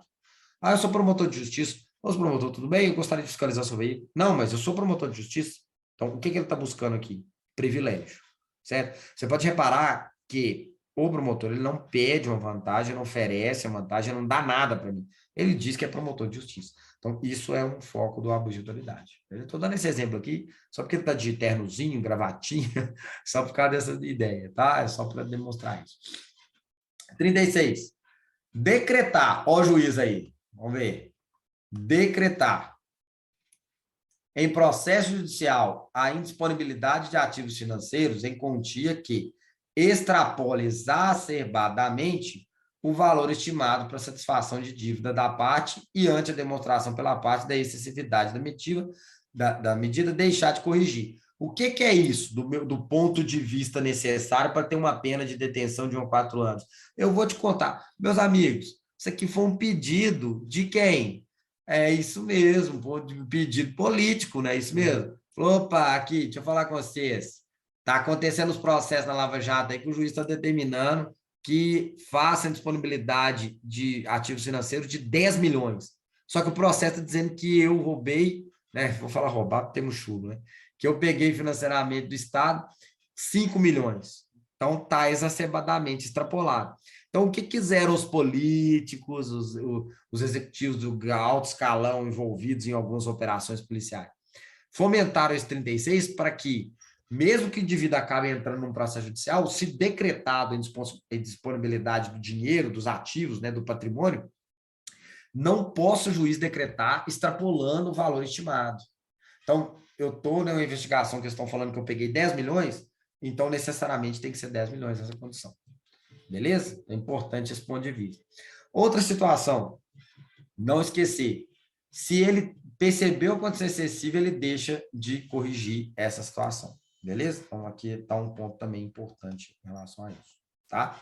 Ah, eu sou promotor de justiça. Ô, promotor, tudo bem? Eu gostaria de fiscalizar seu veículo. Não, mas eu sou promotor de justiça. Então, o que ele está buscando aqui? Privilégio, certo? Você pode reparar que o promotor ele não pede uma vantagem, não oferece uma vantagem, não dá nada para mim. Ele diz que é promotor de justiça. Então, isso é um foco do abuso de autoridade. Eu estou dando esse exemplo aqui só porque ele está de ternozinho, gravatinha, só por causa dessa ideia, tá? É só para demonstrar isso. 36. Decretar. Ó o juiz aí. Vamos ver. Decretar. Em processo judicial, a indisponibilidade de ativos financeiros em quantia que extrapole exacerbadamente o valor estimado para satisfação de dívida da parte e ante a demonstração pela parte da excessividade da medida deixar de corrigir. O que é isso, do ponto de vista necessário para ter uma pena de detenção de 1 a 4 anos? Eu vou te contar. Meus amigos, isso aqui foi um pedido de quem? É isso mesmo, um pedido político, né? Isso mesmo. Opa, aqui, deixa eu falar com vocês. Está acontecendo os processos na Lava Jato aí que o juiz está determinando que faça a disponibilidade de ativos financeiros de 10 milhões. Só que o processo está dizendo que eu roubei, né? Vou falar roubar, temos chulo, né? Que eu peguei financeiramente do Estado 5 milhões. Então, está exacerbadamente extrapolado. Então, o que quiseram os políticos, os executivos do alto escalão envolvidos em algumas operações policiais? Fomentaram esse 36 para que, mesmo que o indivíduo acabe entrando num processo judicial, se decretado em disponibilidade do dinheiro, dos ativos, né, do patrimônio, não possa o juiz decretar extrapolando o valor estimado. Então, eu estou numa investigação que eles estão falando que eu peguei 10 milhões, então necessariamente tem que ser 10 milhões nessa condição. Beleza? É importante esse ponto de vista. Outra situação, não esquecer, se ele percebeu quanto é excessivo, ele deixa de corrigir essa situação. Beleza? Então, aqui está um ponto também importante em relação a isso. Tá?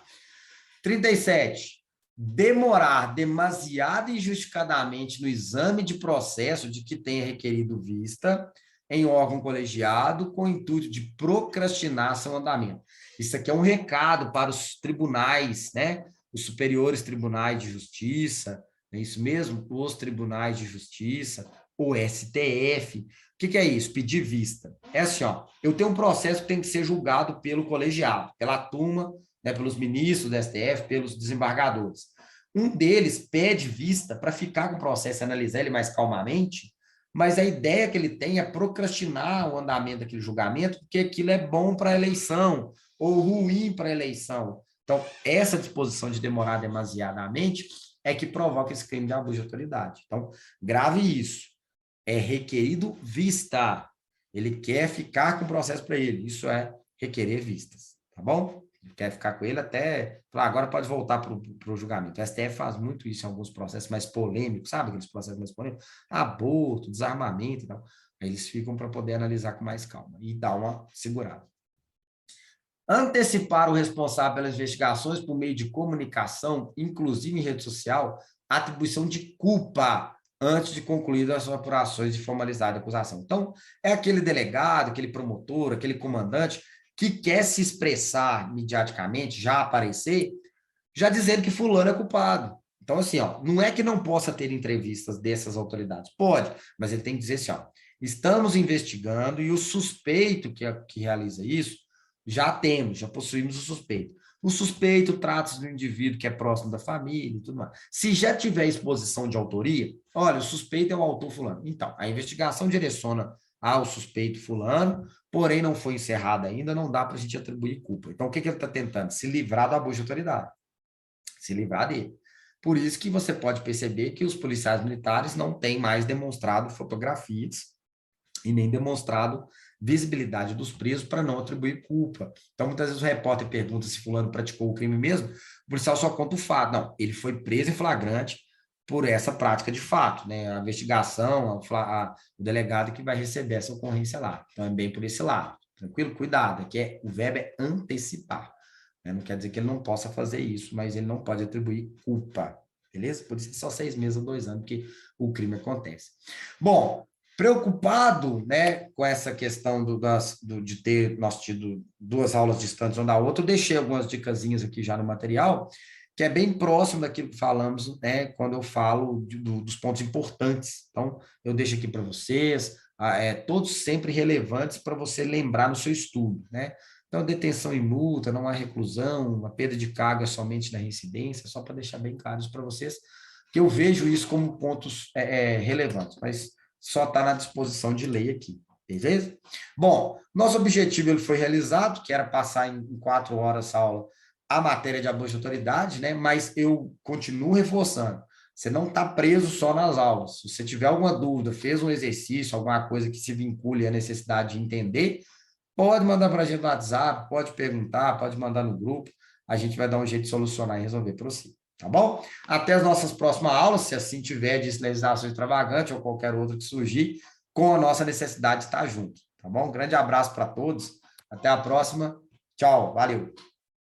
37. Demorar demasiado injustificadamente no exame de processo de que tenha requerido vista em órgão colegiado com o intuito de procrastinar seu andamento. Isso aqui é um recado para os tribunais, né? Os superiores tribunais de justiça, é isso mesmo? Os tribunais de justiça, o STF. O que é isso? Pedir vista. É assim, ó, eu tenho um processo que tem que ser julgado pelo colegiado, pela turma, né, pelos ministros do STF, pelos desembargadores. Um deles pede vista para ficar com o processo e analisar ele mais calmamente, mas a ideia que ele tem é procrastinar o andamento daquele julgamento, porque aquilo é bom para a eleição ou ruim para a eleição. Então, essa disposição de demorar demasiadamente é que provoca esse crime de abuso de autoridade. Então, grave isso. É requerido vista. Ele quer ficar com o processo para ele. Isso é requerer vistas. Tá bom? Ele quer ficar com ele até falar, agora pode voltar para o julgamento. O STF faz muito isso em alguns processos mais polêmicos, sabe? Aqueles processos mais polêmicos, aborto, desarmamento e tal. Aí eles ficam para poder analisar com mais calma e dar uma segurada. Antecipar o responsável pelas investigações por meio de comunicação, inclusive em rede social, atribuição de culpa antes de concluir as apurações de formalizada acusação. Então, é aquele delegado, aquele promotor, aquele comandante que quer se expressar mediaticamente, já aparecer, já dizendo que fulano é culpado. Então, assim, ó, não é que não possa ter entrevistas dessas autoridades. Pode, mas ele tem que dizer assim, ó, estamos investigando e o suspeito que realiza isso, já possuímos o suspeito. O suspeito trata-se de um indivíduo que é próximo da família e tudo mais. Se já tiver exposição de autoria, olha, o suspeito é o autor fulano. Então, a investigação direciona ao suspeito fulano, porém não foi encerrada ainda, não dá para a gente atribuir culpa. Então, o que ele está tentando? Se livrar do abuso de autoridade. Se livrar dele. Por isso que você pode perceber que os policiais militares não têm mais demonstrado fotografias e nem demonstrado visibilidade dos presos para não atribuir culpa. Então, muitas vezes o repórter pergunta se fulano praticou o crime mesmo, o policial só conta o fato. Não, ele foi preso em flagrante por essa prática de fato, né? A investigação, o delegado que vai receber essa ocorrência lá. Também por esse lado. Tranquilo? Cuidado, que o verbo é antecipar. Né? Não quer dizer que ele não possa fazer isso, mas ele não pode atribuir culpa. Beleza? Por isso é só 6 meses ou 2 anos que o crime acontece. Bom, preocupado, né, com essa questão de ter nós tido 2 aulas distantes uma da outra, eu deixei algumas dicasinhas aqui já no material, que é bem próximo daquilo que falamos, né, quando eu falo dos pontos importantes. Então, eu deixo aqui para vocês, todos sempre relevantes para você lembrar no seu estudo, né? Então, detenção e multa, não há reclusão, a perda de carga somente na reincidência, só para deixar bem claro isso para vocês, que eu vejo isso como pontos relevantes, mas só está na disposição de lei aqui, beleza? Bom, nosso objetivo ele foi realizado, que era passar em 4 horas a aula a matéria de abuso de autoridade, né? Mas eu continuo reforçando, você não está preso só nas aulas. Se você tiver alguma dúvida, fez um exercício, alguma coisa que se vincule à necessidade de entender, pode mandar para a gente no WhatsApp, pode perguntar, pode mandar no grupo, a gente vai dar um jeito de solucionar e resolver para você. Tá bom? Até as nossas próximas aulas, se assim tiver de legislação extravagante ou qualquer outra que surgir, com a nossa necessidade de estar junto. Tá bom? Um grande abraço para todos. Até a próxima. Tchau. Valeu.